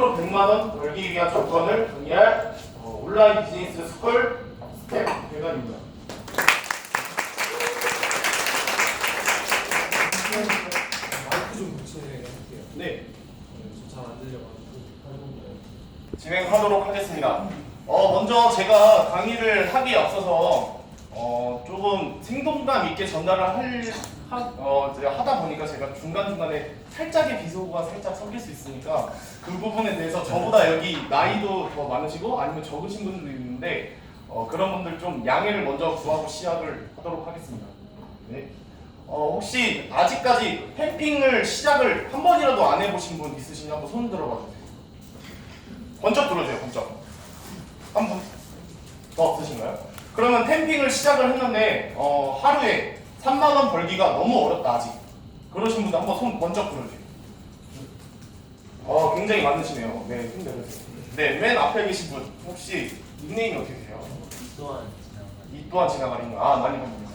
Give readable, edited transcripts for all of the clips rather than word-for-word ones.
캠핑으로 100만원 벌기 위한 조건을 정리할 온라인 비즈니스 스쿨 스텝 대관입니다. 마이크 좀 교체할게요. 네, 잘 안 들려가지고 진행하도록 하겠습니다. 먼저 제가 강의를 하기에 앞서서 조금 생동감 있게 전달을 하다 보니까 제가 중간중간에 살짝의 비속어가 살짝 섞일 수 있으니까 그 부분에 대해서 저보다 여기 나이도 더 많으시고 아니면 적으신 분들도 있는데 그런 분들 좀 양해를 먼저 구하고 시작을 하도록 하겠습니다. 네. 혹시 아직까지 캠핑을 시작을 한 번이라도 안 해보신 분 있으시냐 한번 손 들어봐 주세요. 번쩍 들어주세요. 번쩍. 한 분 더 없으신가요? 그러면 캠핑을 시작을 했는데 하루에 3만 원 벌기가 너무 어렵다 아직. 그러신 분들 한번 손 번쩍 들어주세요. 굉장히 많으시네요. 네, 힘 내려주세요. 네, 맨 앞에 계신 분 혹시 닉네임이 어떻게 되세요? 이 또한 지나가리님. 많이 봅니다.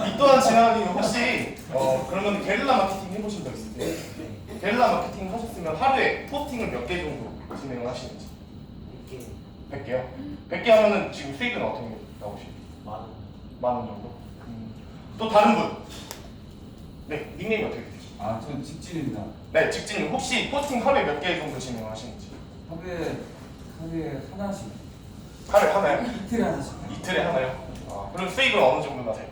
이 또한 지나가리님 혹시 그러면 게릴라 마케팅 해보신 적 있으세요? 게릴라 마케팅 하셨으면 하루에 포스팅을 몇 개 정도 진행을 하시는지? 100개요? 100개 하면은 지금 수익은 어떻게 나오시죠? 만 원 정도? 또 다른 분? 네, 닉네임이 어떻게 되시죠? 전 직진입니다. 네, 직진님 혹시 포스팅 하루에 몇 개 정도 진행하시는지? 하루에 하나씩. 하루에 하나요? 이틀에 하나씩. 이틀에 하나요? 그럼 수익은 어느 정도 나세요?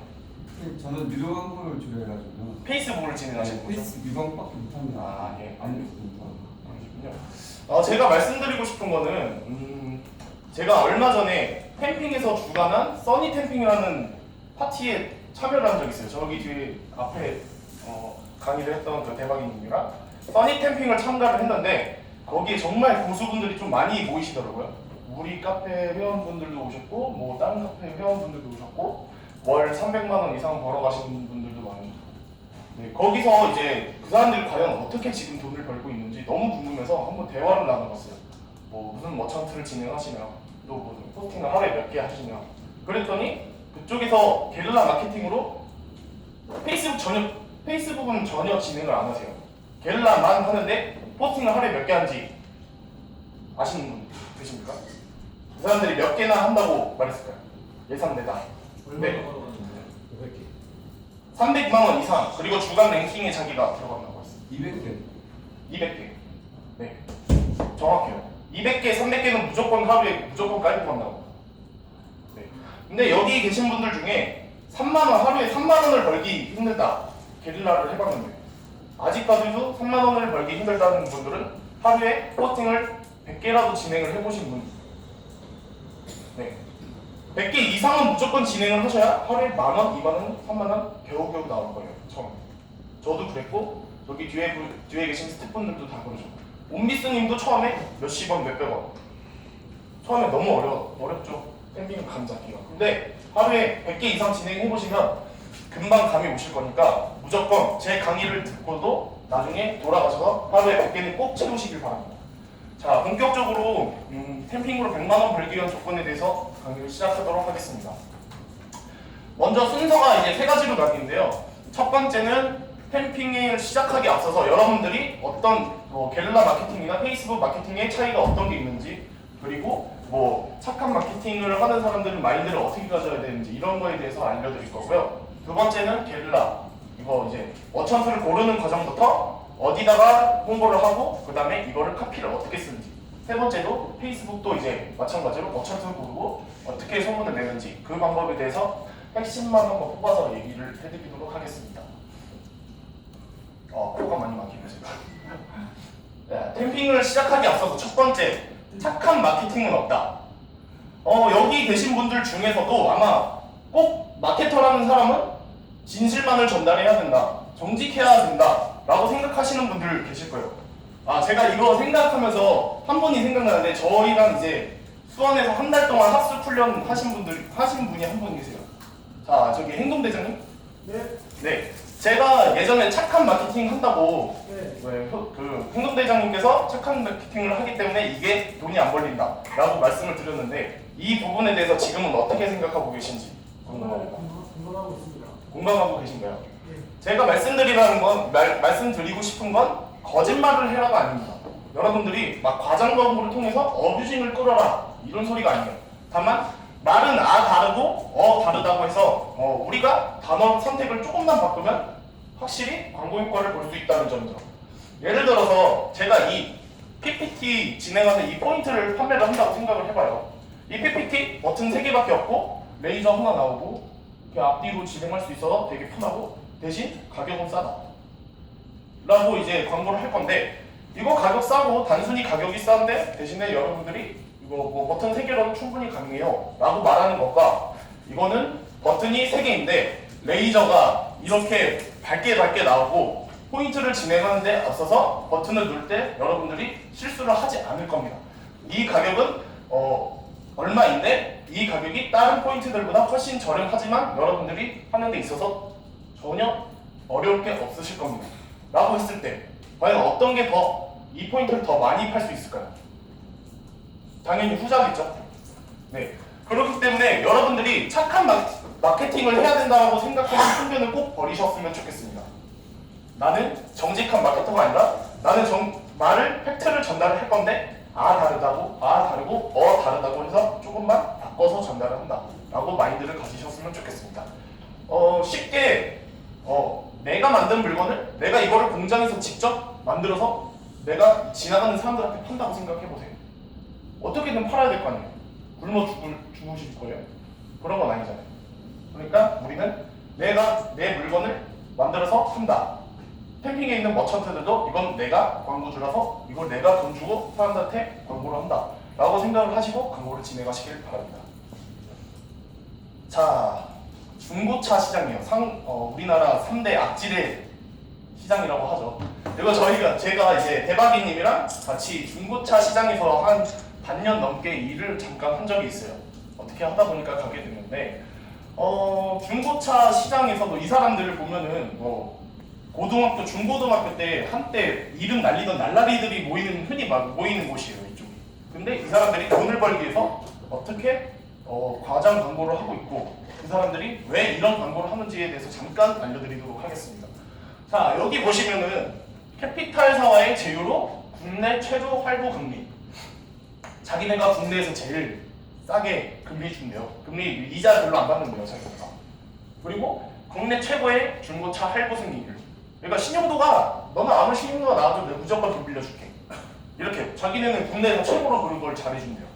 저는 유료 광고를 주로 해가지고. 페이스북을 진행하시는 거죠? 페이스 유광밖에 못합니다. 예. 아무것도 그러시군요. 제가 말씀드리고 싶은 거는 제가 얼마 전에 캠핑에서 주관한 써니 캠핑이라는 파티에 참여를 한 적이 있어요. 저기 뒤에 앞에 강의를 했던 그 대박이님이랑 써니 캠핑을 참가를 했는데 거기에 정말 고수분들이 좀 많이 모이시더라고요. 우리 카페 회원분들도 오셨고 뭐 다른 카페 회원분들도 오셨고 월 300만 원 이상 벌어가시는 분들도 많으셨고 네, 거기서 이제 그 사람들이 과연 어떻게 지금 돈을 벌고 있는지 너무 궁금해서 한번 대화를 나눠봤어요. 뭐 무슨 머천트를 진행하시냐, 또 무슨 포스팅을 하루에 몇 개 하시냐. 그랬더니 그쪽에서 게릴라 마케팅으로 페이스북은 전혀 진행을 안 하세요. 게릴라만 하는데 포스팅을 하루에 몇 개 하는지 아시는 분 계십니까? 그 사람들이 몇 개나 한다고 말했을까요? 예상되다. 네. 얼마나 받았는데? 500개. 300만 원 이상, 그리고 주간 랭킹에 자기가 들어간다고 했어요. 200개. 200개. 네. 정확해요. 200개, 300개는 무조건 하루에 무조건 깔고 간다고. 네. 근데 여기 계신 분들 중에 3만 원, 하루에 3만 원을 벌기 힘들다. 게릴라를 해봤는데. 아직까지도 3만 원을 벌기 힘들다는 분들은 하루에 포스팅을 100개라도 진행을 해보신 분. 네. 100개 이상은 무조건 진행을 하셔야 하루에 만 원, 2만 원, 3만 원 겨우겨우 나올 거예요. 처음에. 저도 그랬고 저기 뒤에 계신 스태프분들도 다 그러셨고 온비스님도 처음에 몇십 원, 몇백 원. 처음에 너무 어렵죠. 캠핑 감 잡기가. 근데 하루에 100개 이상 진행해보시면 금방 감이 오실 거니까 무조건 제 강의를 듣고도 나중에 돌아가셔서 하루에 100개는 꼭 채우시길 바랍니다. 자, 본격적으로 캠핑으로 100만 원 벌기 위한 조건에 대해서 강의를 시작하도록 하겠습니다. 먼저 순서가 이제 세 가지로 나뉘는데요. 첫 번째는 캠핑을 시작하기 앞서서 여러분들이 어떤 게릴라 마케팅이나 페이스북 마케팅의 차이가 어떤 게 있는지, 그리고 뭐 착한 마케팅을 하는 사람들은 마인드를 어떻게 가져야 되는지 이런 거에 대해서 알려드릴 거고요. 두 번째는 게릴라, 이거 이제 머천트를 고르는 과정부터 어디다가 홍보를 하고 그 다음에 이거를 카피를 어떻게 쓰는지. 세 번째도 페이스북도 이제 마찬가지로 머천트를 고르고 어떻게 소문을 내는지 그 방법에 대해서 핵심만 한번 뽑아서 얘기를 해드리도록 하겠습니다. 코가 많이 막히네요 제가. 네, 캠핑을 시작하기 앞서서 첫 번째, 착한 마케팅은 없다. 여기 계신 분들 중에서도 아마 꼭 마케터라는 사람은 진실만을 전달해야 된다, 정직해야 된다 라고 생각하시는 분들 계실 거예요. 제가 이거 생각하면서 한 분이 생각나는데 저희랑 이제 수원에서 한 달 동안 학습 훈련 하신 분이 한 분 계세요. 자, 저기 행동대장님? 네. 제가 예전에 착한 마케팅 한다고 그 행동대장님께서 착한 마케팅을 하기 때문에 이게 돈이 안 벌린다 라고 말씀을 드렸는데 이 부분에 대해서 지금은 어떻게 생각하고 계신지 궁금합니다. 공감하고 있습니다. 공감하고 계신가요? 네. 제가 말씀드리고 싶은 건 거짓말을 해라가 아닙니다. 여러분들이 막 과장 광고를 통해서 어뷰징을 끌어라 이런 소리가 아니에요. 다만 말은 다르고 다르다고 해서 우리가 단어 선택을 조금만 바꾸면 확실히 광고 효과를 볼 수 있다는 점이죠. 예를 들어서 제가 이 PPT 진행하는 이 포인트를 판매를 한다고 생각을 해봐요. 이 PPT 버튼 3개밖에 없고 레이저 하나 나오고 이렇게 앞뒤로 진행할 수 있어서 되게 편하고 대신 가격은 싸다 라고 이제 광고를 할 건데, 이거 가격 싸고 단순히 가격이 싼데 대신에 여러분들이 이거 뭐 버튼 3개로는 충분히 가능해요 라고 말하는 것과, 이거는 버튼이 3개인데 레이저가 이렇게 밝게 나오고 포인트를 진행하는데 앞서서 버튼을 누를 때 여러분들이 실수를 하지 않을 겁니다. 이 가격은 얼마인데 이 가격이 다른 포인트들보다 훨씬 저렴하지만 여러분들이 하는 데 있어서 전혀 어려울 게 없으실 겁니다 라고 했을 때 과연 어떤 게 더 이 포인트를 더 많이 팔 수 있을까요? 당연히 후자겠죠. 네. 그렇기 때문에 여러분들이 착한 마케팅을 해야 된다고 생각하는 편견을 꼭 버리셨으면 좋겠습니다. 나는 정직한 마케터가 아니라 나는 말을 팩트를 전달을 할 건데 다르다고 다르고 다르다고 해서 조금만 바꿔서 전달을 한다 라고 마인드를 가지셨으면 좋겠습니다. 쉽게 내가 만든 물건을 내가 이거를 공장에서 직접 만들어서 내가 지나가는 사람들한테 판다고 생각해보세요. 어떻게든 팔아야 될 거 아니에요. 굶어 죽으실 거예요. 그런 건 아니잖아요. 그러니까 우리는 내가 내 물건을 만들어서 판다. 캠핑에 있는 머천트들도 이건 내가 광고주라서 이걸 내가 돈 주고 사람들한테 광고를 한다 라고 생각을 하시고 광고를 진행하시길 바랍니다. 자, 중고차 시장이요. 우리나라 3대 악질의 시장이라고 하죠. 이거 제가 이제 대박이님이랑 같이 중고차 시장에서 한 반년 넘게 일을 잠깐 한 적이 있어요. 어떻게 하다 보니까 가게 됐는데, 중고차 시장에서도 이 사람들을 보면은 고등학교, 중고등학교 때 한때 이름 날리던 날라리들이 흔히 모이는 곳이에요, 이쪽이. 근데 이 사람들이 돈을 벌기 위해서 어떻게 과장 광고를 하고 있고, 그 사람들이 왜 이런 광고를 하는지에 대해서 잠깐 알려드리도록 하겠습니다. 자, 여기 보시면은 캐피탈사와의 제휴로 국내 최저 할부 금리. 자기네가 국내에서 제일 싸게 금리 준대요. 금리 이자 별로 안 받는데요, 자기네가. 그리고 국내 최고의 중고차 할부 승리율. 그러니까 신용도가 너는 아무 신용도가 나와도 내가 무조건 돈 빌려줄게. 이렇게 자기네는 국내에서 최고로 그런 걸 잘해준대요.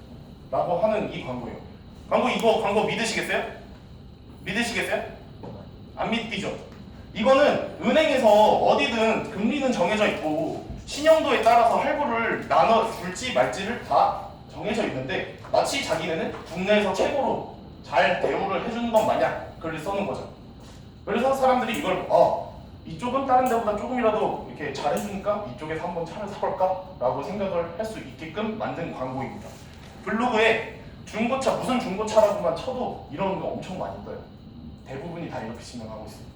라고 하는 이 광고예요. 광고 믿으시겠어요? 믿으시겠어요? 안 믿기죠? 이거는 은행에서 어디든 금리는 정해져 있고 신용도에 따라서 할부를 나눠 줄지 말지를 다 정해져 있는데 마치 자기네는 국내에서 최고로 잘 대우를 해주는 것 마냥 글을 써는 거죠. 그래서 사람들이 이걸 이쪽은 다른 데보다 조금이라도 이렇게 잘해주니까 이쪽에서 한번 차를 사볼까? 라고 생각을 할 수 있게끔 만든 광고입니다. 블로그에 중고차, 무슨 중고차라고만 쳐도 이런 거 엄청 많이 떠요. 대부분이 다 이렇게 진행하고 있어요.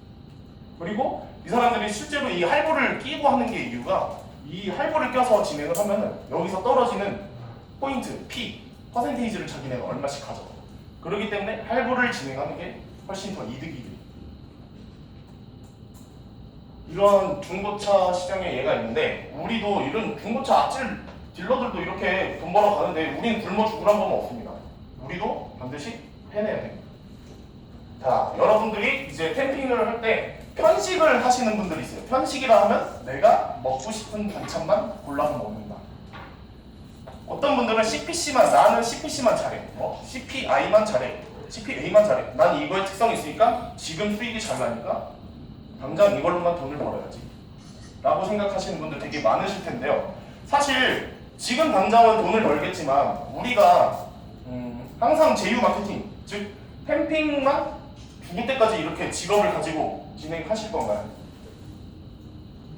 그리고 이 사람들이 실제로 이 할부를 끼고 하는 게 이유가, 이 할부를 껴서 진행을 하면은 여기서 떨어지는 포인트, 퍼센테이지를 자기네가 얼마씩 가져. 그렇기 때문에 할부를 진행하는 게 훨씬 더 이득이 돼요. 이런 중고차 시장에 얘가 있는데, 우리도 이런 중고차 악질 딜러들도 이렇게 돈 벌어 가는데 우리는 굶어 죽으란 건 없습니다. 우리도 반드시 해내야 됩니다. 자, 여러분들이 이제 캠핑을 할 때 편식을 하시는 분들이 있어요. 편식이라 하면 내가 먹고 싶은 반찬만 골라서 먹는다. 어떤 분들은 나는 CPC만 잘해. CPI만 잘해. CPA만 잘해. 난 이거의 특성이 있으니까 지금 수익이 잘 나니까 당장 이걸로만 돈을 벌어야지 라고 생각하시는 분들 되게 많으실 텐데요. 사실 지금 당장은 돈을 벌겠지만 우리가 항상 제휴 마케팅, 즉 캠핑만 죽을 때까지 이렇게 직업을 가지고 진행하실 건가요?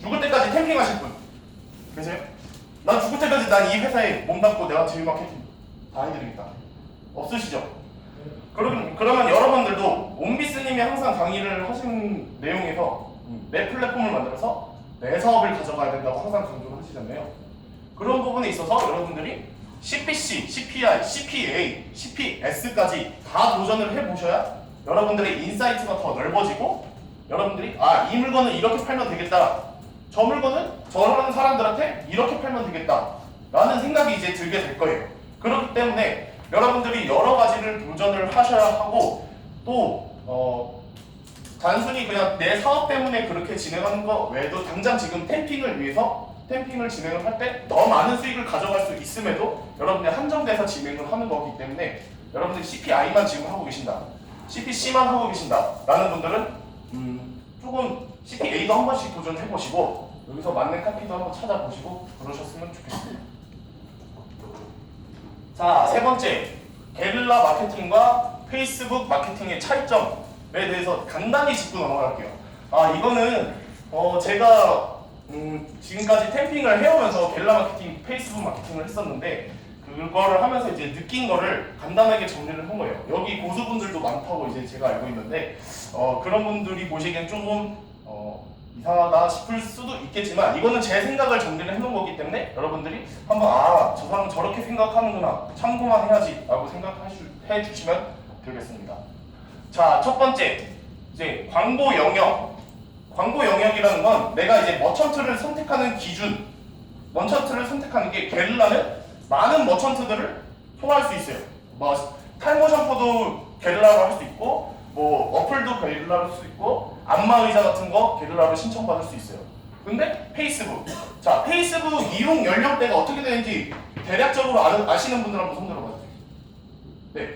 죽을 때까지 캠핑하실 분 계세요? 난 죽을 때까지 난 이 회사에 몸담고 내가 제휴 마케팅 다 해드리겠다. 없으시죠? 그러면 여러분들도 옴비스님이 항상 강의를 하신 내용에서 내 플랫폼을 만들어서 내 사업을 가져가야 된다고 항상 강조를 하시잖아요. 그런 부분에 있어서 여러분들이 CPC, CPI, CPA, CPS까지 다 도전을 해보셔야 여러분들의 인사이트가 더 넓어지고 여러분들이 이 물건은 이렇게 팔면 되겠다. 저 물건은 저런 사람들한테 이렇게 팔면 되겠다 라는 생각이 이제 들게 될 거예요. 그렇기 때문에 여러분들이 여러 가지를 도전을 하셔야 하고 또 단순히 그냥 내 사업 때문에 그렇게 진행하는 거 외에도 당장 지금 템핑을 위해서 템핑을 진행을 할 때 더 많은 수익을 가져갈 수 있음에도 여러분들이 한정돼서 진행을 하는 거기 때문에 여러분들이 CPI만 지금 하고 계신다, CPC만 하고 계신다 라는 분들은 조금 CPA도 한 번씩 도전해보시고 여기서 맞는 카피도 한번 찾아보시고 그러셨으면 좋겠습니다. 자, 세 번째, 게릴라 마케팅과 페이스북 마케팅의 차이점에 대해서 간단히 짚고 넘어갈게요. 이거는 제가 지금까지 템핑을 해오면서 게릴라 마케팅, 페이스북 마케팅을 했었는데 그거를 하면서 이제 느낀 거를 간단하게 정리를 한 거예요. 여기 고수분들도 많다고 이제 제가 알고 있는데 그런 분들이 보시기엔 조금 이상하다 싶을 수도 있겠지만 이거는 제 생각을 정리를 해놓은 거기 때문에 여러분들이 한번 저 사람은 저렇게 생각하는구나, 참고만 해야지 라고 생각해 주시면 되겠습니다. 자, 첫 번째, 이제 광고 영역. 광고 영역이라는 건 내가 이제 머천트를 선택하는 기준, 머천트를 선택하는 게 게릴라는 많은 머천트들을 통할 수 있어요. 뭐 탈모 샴푸도 게릴라로 할 수 있고 뭐 어플도 게릴라로 할 수 있고 안마의자 같은 거 게릴라로 신청받을 수 있어요. 근데 페이스북, 자, 페이스북 이용 연령대가 어떻게 되는지 대략적으로 아시는 분들 한번 손 들어봐주세요. 네,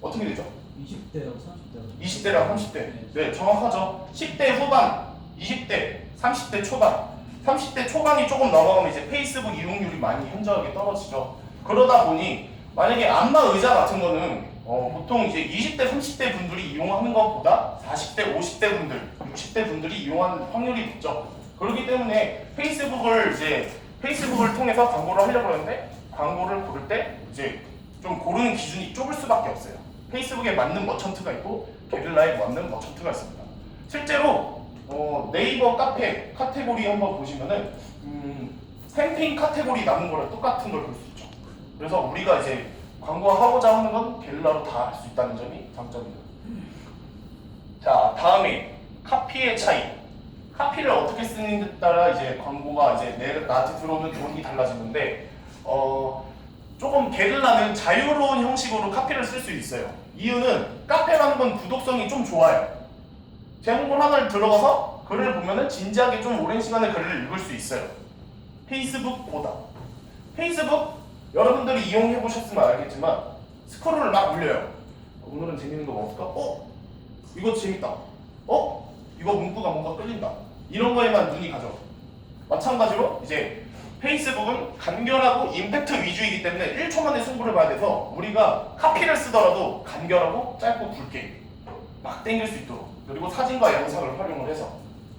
어떻게 되죠? 20대랑 30대. 20대랑 30대. 네, 정확하죠. 10대 후반, 20대, 30대 초반. 30대 초반이 조금 넘어가면 이제 페이스북 이용률이 많이 현저하게 떨어지죠. 그러다 보니 만약에 안마 의자 같은 거는 보통 이제 20대, 30대 분들이 이용하는 것보다 40대, 50대 분들, 60대 분들이 이용하는 확률이 높죠. 그렇기 때문에 페이스북을 통해서 광고를 하려고 하는데 광고를 고를 때 이제 좀 고르는 기준이 좁을 수밖에 없어요. 페이스북에 맞는 머천트가 있고 게릴라에 맞는 머천트가 있습니다. 실제로 네이버 카페 카테고리 한번 보시면은 캠페인 카테고리 남은 거랑 똑같은 걸 볼 수 있죠. 그래서 우리가 이제 광고하고자 하는 건 게릴라로 다 할 수 있다는 점이 장점입니다. 자, 다음에 카피의 차이. 카피를 어떻게 쓰는데 따라 이제 광고가 이제 나한테 들어오는 돈이 달라지는데 조금 게릴라는 자유로운 형식으로 카피를 쓸 수 있어요. 이유는 카페라는 건 구독성이 좀 좋아요. 제목을 하나를 들어가서 글을 보면은 진지하게 좀 오랜 시간에 글을 읽을 수 있어요. 페이스북보다. 페이스북 여러분들이 이용해 보셨으면 알겠지만 스크롤을 막 올려요. 오늘은 재밌는 거 없을까? 이거 재밌다. 이거 문구가 뭔가 끌린다. 이런 거에만 눈이 가죠. 마찬가지로 이제 페이스북은 간결하고 임팩트 위주이기 때문에 1초 만에 승부를 봐야 돼서 우리가 카피를 쓰더라도 간결하고 짧고 굵게 막 땡길 수 있도록, 그리고 사진과 영상을 활용을 해서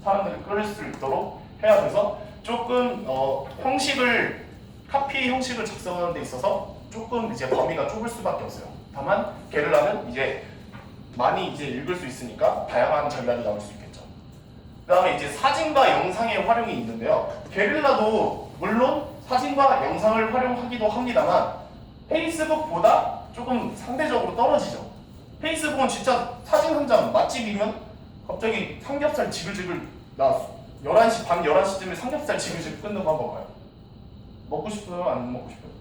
사람들이 끌릴 수 있도록 해야 돼서 조금 카피 형식을 작성하는 데 있어서 조금 이제 범위가 좁을 수밖에 없어요. 다만 게릴라는 이제 많이 이제 읽을 수 있으니까 다양한 전략이 나올 수 있겠죠. 그다음에 이제 사진과 영상의 활용이 있는데요. 게릴라도 물론 사진과 영상을 활용하기도 합니다만 페이스북보다 조금 상대적으로 떨어지죠. 페이스북은 진짜 사진 한 장 맛집이면 갑자기 삼겹살 지글지글 나 11시 밤 11시쯤에 삼겹살 지글지글 끊는 거 한번 봐요. 먹고 싶어요? 안 먹고 싶어요?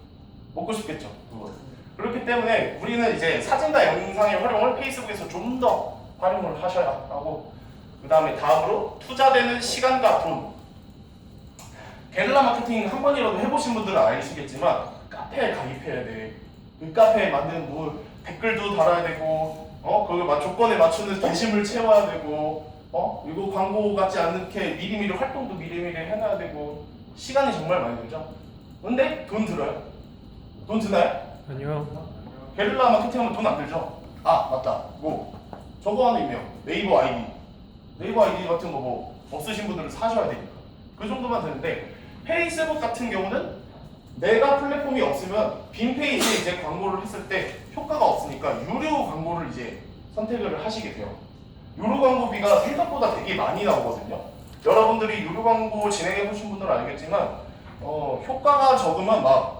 먹고 싶겠죠. 그거. 그렇기 때문에 우리는 이제 사진과 영상의 활용을 페이스북에서 좀 더 활용을 하셔야 하고, 그 다음에 다음으로 투자되는 시간과 돈. 게릴라 마케팅 한 번이라도 해보신 분들은 아시겠지만 카페에 가입해야 돼. 그 카페에 맞는 뭐 댓글도 달아야 되고, 그 조건에 맞추는 게시물 채워야 되고, 그리고 광고 같지 않게 미리미리 활동도 미리미리 해놔야 되고, 시간이 정말 많이 들죠. 근데 돈 들어요? 돈 드나요? 아니요. 게릴라 마케팅하면 돈 안 들죠? 맞다. 저거 하나 있네요. 네이버 아이디. 네이버 아이디 같은 거 뭐 없으신 분들은 사셔야 되니까. 그 정도만 되는데 페이스북 같은 경우는 내가 플랫폼이 없으면 빈 페이지에 이제 광고를 했을 때 효과가 없으니까 유료 광고를 이제 선택을 하시게 돼요. 유료 광고비가 생각보다 되게 많이 나오거든요. 여러분들이 유료 광고 진행해 보신 분들은 알겠지만 효과가 적으면 막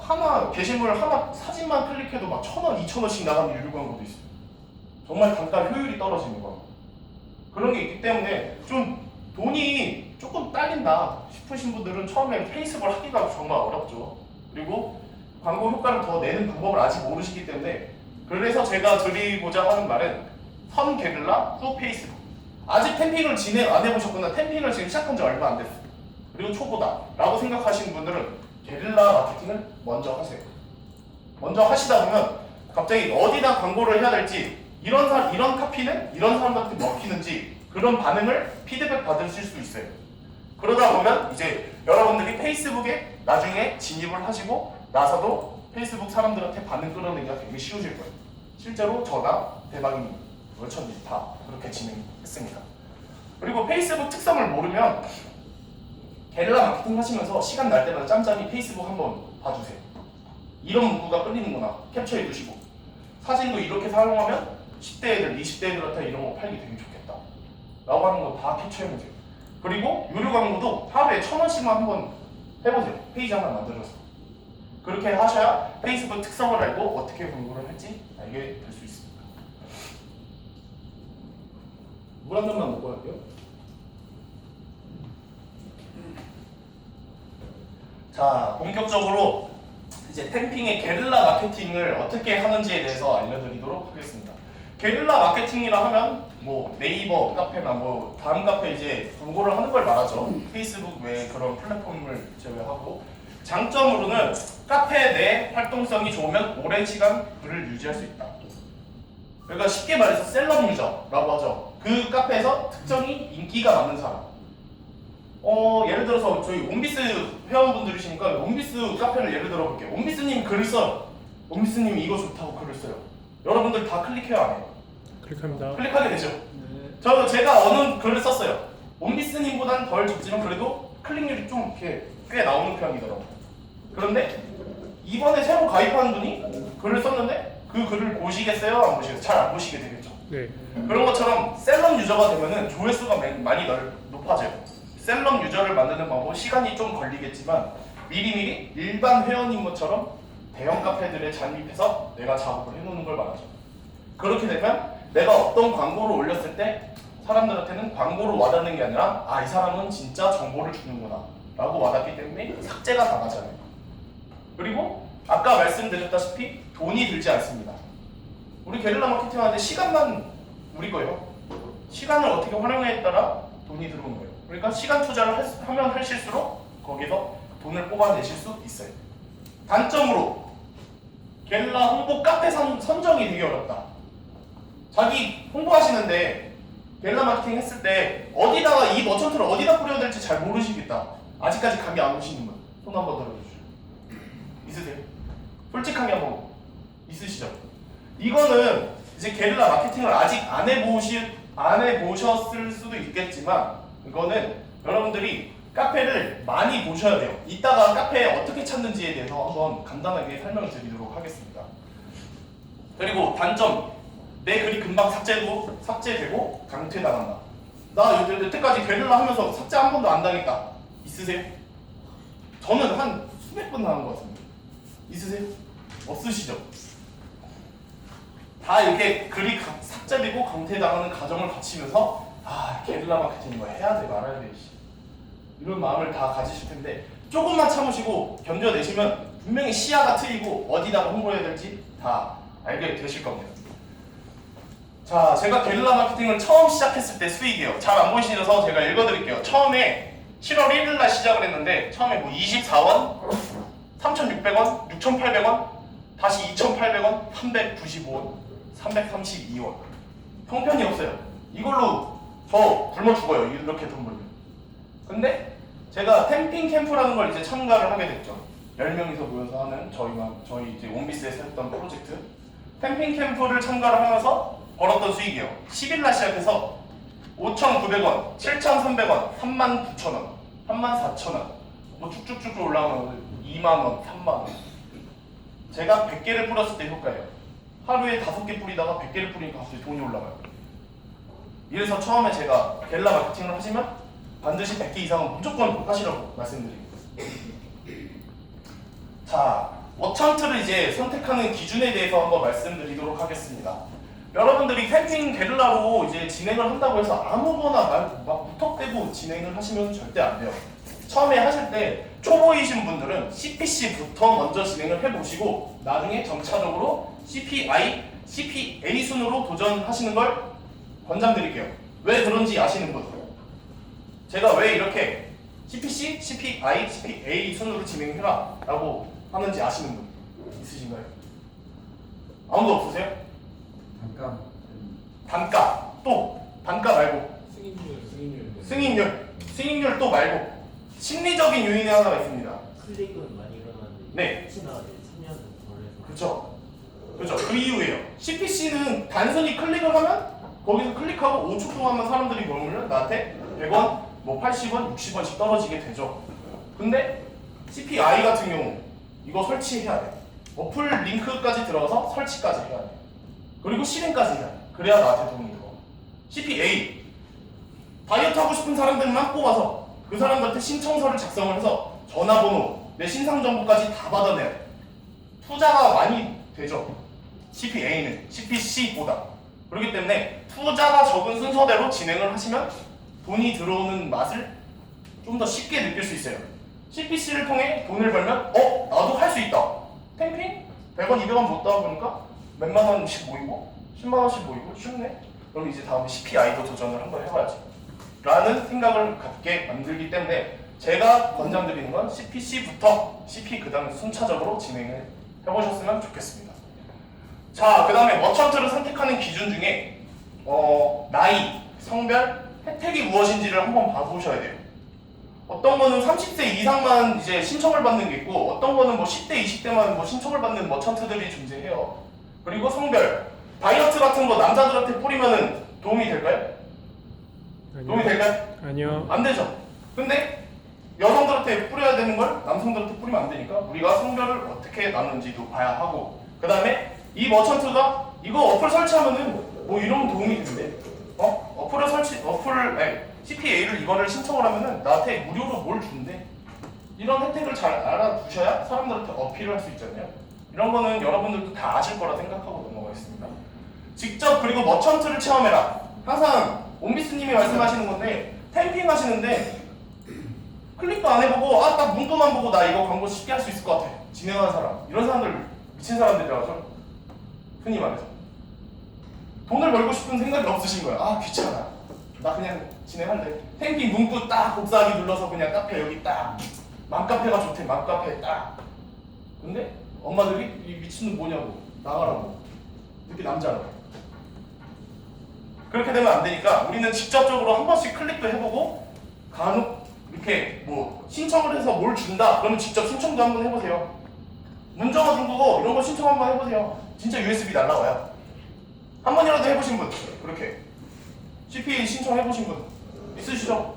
게시물 하나 사진만 클릭해도 막 1,000원, 2,000원씩 나가는 유료 광고도 있어요. 정말 단가 효율이 떨어지는 거. 그런 게 있기 때문에 좀 돈이 조금 딸린다 싶으신 분들은 처음에 페이스북을 하기가 정말 어렵죠. 그리고 광고 효과를 더 내는 방법을 아직 모르시기 때문에 그래서 제가 드리고자 하는 말은 선 게릴라 후 페이스북. 아직 템핑을 진행 안 해보셨거나 템핑을 지금 시작한 지 얼마 안 됐어. 그리고 초보다 라고 생각하시는 분들은 게릴라 마케팅을 먼저 하세요. 먼저 하시다 보면 갑자기 어디다 광고를 해야 될지 이런 카피는 이런 사람한테 먹히는지 그런 반응을 피드백 받으실 수 있어요. 그러다 보면 이제 여러분들이 페이스북에 나중에 진입을 하시고 나서도 페이스북 사람들한테 반응 끌어내기가 되게 쉬워질 거예요. 실제로 저나 대박님, 월천님 다 그렇게 진행했습니다. 그리고 페이스북 특성을 모르면 게릴라 마케팅 하시면서 시간 날 때마다 짬짬이 페이스북 한번 봐주세요. 이런 문구가 끌리는구나 캡처해 두시고 사진도 이렇게 사용하면 10대 애들, 20대 애들한테 이런 거 팔기 되게 좋겠다 라고 하는 거 다 캡처해 보세요. 그리고 유료 광고도 하루에 1,000원씩만 한번 해보세요. 페이지 하나 만들어서. 그렇게 하셔야 페이스북 특성을 알고 어떻게 광고를 할지 알게 될 수 있습니다. 물 한 잔만 먹고 할게요. 자, 본격적으로 이제 템핑의 게릴라 마케팅을 어떻게 하는지에 대해서 알려드리도록 하겠습니다. 게릴라 마케팅이라 하면 뭐 네이버 카페나 뭐 다른 카페 이제 광고를 하는 걸 말하죠. 페이스북 외에 그런 플랫폼을 제외하고 장점으로는 카페 내 활동성이 좋으면 오랜 시간 글을 유지할 수 있다. 그러니까 쉽게 말해서 셀럽 유저라고 하죠. 그 카페에서 특정히 인기가 많은 사람. 예를 들어서 저희 온비스 회원분들이시니까 온비스 카페를 예를 들어 볼게요. 온비스님 글을 써요. 온비스님이 이거 좋다고 글을 써요. 여러분들 다 클릭해요, 안 해요? 클릭합니다. 클릭하게 되죠. 네. 제가 어느 글을 썼어요. 온비스님보다는 덜 적지만 그래도 클릭률이 좀 이렇게 꽤 나오는 편이더라고요. 그런데 이번에 새로 가입한 분이 글을 썼는데 그 글을 보시겠어요? 안 보시겠어요? 잘 안 보시게 되겠죠. 네. 그런 것처럼 셀럽 유저가 되면은 조회수가 많이 높아져요. 셀럽 유저를 만드는 방법 시간이 좀 걸리겠지만 미리미리 일반 회원인 것처럼 대형 카페들에 잠입해서 내가 작업을 해놓는 걸 말하죠. 그렇게 되면 내가 어떤 광고를 올렸을 때 사람들한테는 광고로 와닿는 게 아니라 이 사람은 진짜 정보를 주는구나 라고 와닿기 때문에 삭제가 당하잖아요. 그리고 아까 말씀드렸다시피 돈이 들지 않습니다. 우리 게릴라 마케팅 하는데 시간만 우리 거예요. 시간을 어떻게 활용해에 따라 돈이 들어오는 거예요. 그러니까 시간 투자를 하면 하실수록 거기서 돈을 뽑아내실 수 있어요. 단점으로 게릴라 홍보 카페 선정이 되게 어렵다. 자기 홍보하시는데 게릴라 마케팅 했을 때 어디다가 이 머천트를 어디다 뿌려야 될지 잘 모르시겠다. 아직까지 감이 안 오시는 분 손 한번 들어주시죠. 있으세요? 솔직하게 한번 있으시죠? 이거는 이제 게릴라 마케팅을 아직 안 해보셨을 수도 있겠지만 이거는 여러분들이 카페를 많이 보셔야 돼요. 이따가 카페에 어떻게 찾는지에 대해서 한번 간단하게 설명을 드리도록 하겠습니다. 그리고 단점, 내 글이 금방 삭제되고 강퇴당한다. 나 여태까지 게릴라 하면서 삭제 한 번도 안 당했다. 있으세요? 저는 한 수백 번 당한 것 같습니다. 있으세요? 없으시죠? 다 이렇게 글이 삭제되고 강퇴당하는 과정을 거치면서 게릴라 마케팅 뭐 해야 돼 말아야 돼 이런 마음을 다 가지실 텐데 조금만 참으시고 견뎌내시면 분명히 시야가 트이고 어디다가 홍보해야 될지 다 알게 되실 겁니다. 자, 제가 게릴라 마케팅을 처음 시작했을 때 수익이에요. 잘 안 보이시셔서 제가 읽어드릴게요. 처음에 7월 1일 날 시작을 했는데 처음에 뭐 24원, 3,600원, 6,800원, 다시 2,800원, 395원, 332원. 형편이 없어요. 이걸로 저 굶어 죽어요. 이렇게 돈 벌면. 근데 제가 템핑 캠프라는 걸 이제 참가를 하게 됐죠. 10명이서 모여서 하는 저희 이제 온비스에서 했던 프로젝트. 템핑 캠프를 참가를 하면서 벌었던 수익이요. 10일 날 시작해서 5,900원, 7,300원, 39,000원, 34,000원, 뭐 쭉쭉쭉 올라가면 2만원, 3만원. 제가 100개를 뿌렸을 때 효과예요. 하루에 5개 뿌리다가 100개를 뿌리니까 갑자기 돈이 올라가요. 이래서 처음에 제가 게릴라 마케팅을 하시면 반드시 100개 이상은 무조건 하시라고 말씀드립니다. 자, 워천트를 이제 선택하는 기준에 대해서 한번 말씀드리도록 하겠습니다. 여러분들이 템핑 게릴라로 이제 진행을 한다고 해서 아무거나 막 무턱대고 진행을 하시면 절대 안 돼요. 처음에 하실 때 초보이신 분들은 CPC부터 먼저 진행을 해보시고 나중에 점차적으로 CPI, CPA 순으로 도전하시는 걸 권장드릴게요. 왜 그런지 아시는 분? 제가 왜 이렇게 CPC, CPI, CPA 순으로 진행해라 라고 하는지 아시는 분 있으신가요? 아무도 없으세요? 잠깐. 단가 또 단가 말고 승인율. 승인율 또 말고 심리적인 요인이 하나가 있습니다. 클릭은 많이 일어나는데 네. 지나가 3년 걸려서. 그렇죠. 그렇죠. 그 이유예요. CPC는 단순히 클릭을 하면 거기서 클릭하고 5초 동안만 사람들이 머물면 나한테 100원, 뭐 80원, 60원씩 떨어지게 되죠. 근데 CPI 같은 경우 이거 설치해야 돼. 어플 링크까지 들어가서 설치까지 해야 돼. 그리고 실행까지 해야 돼. 그래야 나한테 돈이 들어. CPA 다이어트 하고 싶은 사람들만 뽑아서 그 사람들한테 신청서를 작성을 해서 전화번호, 내 신상 정보까지 다 받아내야 돼. 투자가 많이 되죠. CPA는 CPC보다. 그렇기 때문에 투자가 적은 순서대로 진행을 하시면 돈이 들어오는 맛을 좀 더 쉽게 느낄 수 있어요. CPC를 통해 돈을 벌면 나도 할 수 있다. 탱핑? 100원, 200원 못 따다 보니까 몇만 원씩 모이고 10만 원씩 모이고 쉽네. 그럼 이제 다음에 CPI도 도전을 한번 해봐야지 라는 생각을 갖게 만들기 때문에 제가 권장드리는 건 CPC부터 CP 그 다음에 순차적으로 진행을 해보셨으면 좋겠습니다. 자, 그 다음에 머천트를 선택하는 기준 중에 나이, 성별, 혜택이 무엇인지를 한번 봐보셔야 돼요. 어떤 거는 30세 이상만 이제 신청을 받는 게 있고 어떤 거는 뭐 10대, 20대만 뭐 신청을 받는 머천트들이 존재해요. 그리고 성별, 다이어트 같은 거 남자들한테 뿌리면은 도움이 될까요? 도움이 될까요? 아니요. 안 되죠. 근데 여성들한테 뿌려야 되는 걸 남성들한테 뿌리면 안 되니까 우리가 성별을 어떻게 나누는지도 봐야 하고 그 다음에 이 머천트가 이거 어플 설치하면은 뭐 이런 도움이 된대. CPA를 이거를 신청을 하면은 나한테 무료로 뭘 준대. 이런 혜택을 잘 알아두셔야 사람들한테 어필을 할 수 있잖아요. 이런 거는 여러분들도 다 아실 거라 생각하고 넘어가겠습니다. 직접 그리고 머천트를 체험해라. 항상 옴비스님이 말씀하시는 건데 템핑 하시는데 클릭도 안 해보고 딱 문구만 보고 나 이거 광고 쉽게 할 수 있을 것 같아. 진행하는 사람. 이런 사람들 미친 사람들이라서 흔히 말해서 돈을 벌고 싶은 생각이 없으신 거야. 귀찮아. 나 그냥 진행할래. 템핑 문구 딱 복사하기 눌러서 그냥 카페 여기 딱 맘카페가 좋대. 맘카페 딱. 근데 엄마들이 이 미친놈 뭐냐고 나가라고. 이렇게 남자라고. 그렇게 되면 안 되니까 우리는 직접적으로 한 번씩 클릭도 해보고 간혹 이렇게 뭐 신청을 해서 뭘 준다 그러면 직접 신청도 한번 해보세요. 문정아 중국어 이런 거 신청 한번 해보세요. 진짜 USB 날라와요. 한 번이라도 해보신 분 그렇게 CPA 신청해보신 분 있으시죠?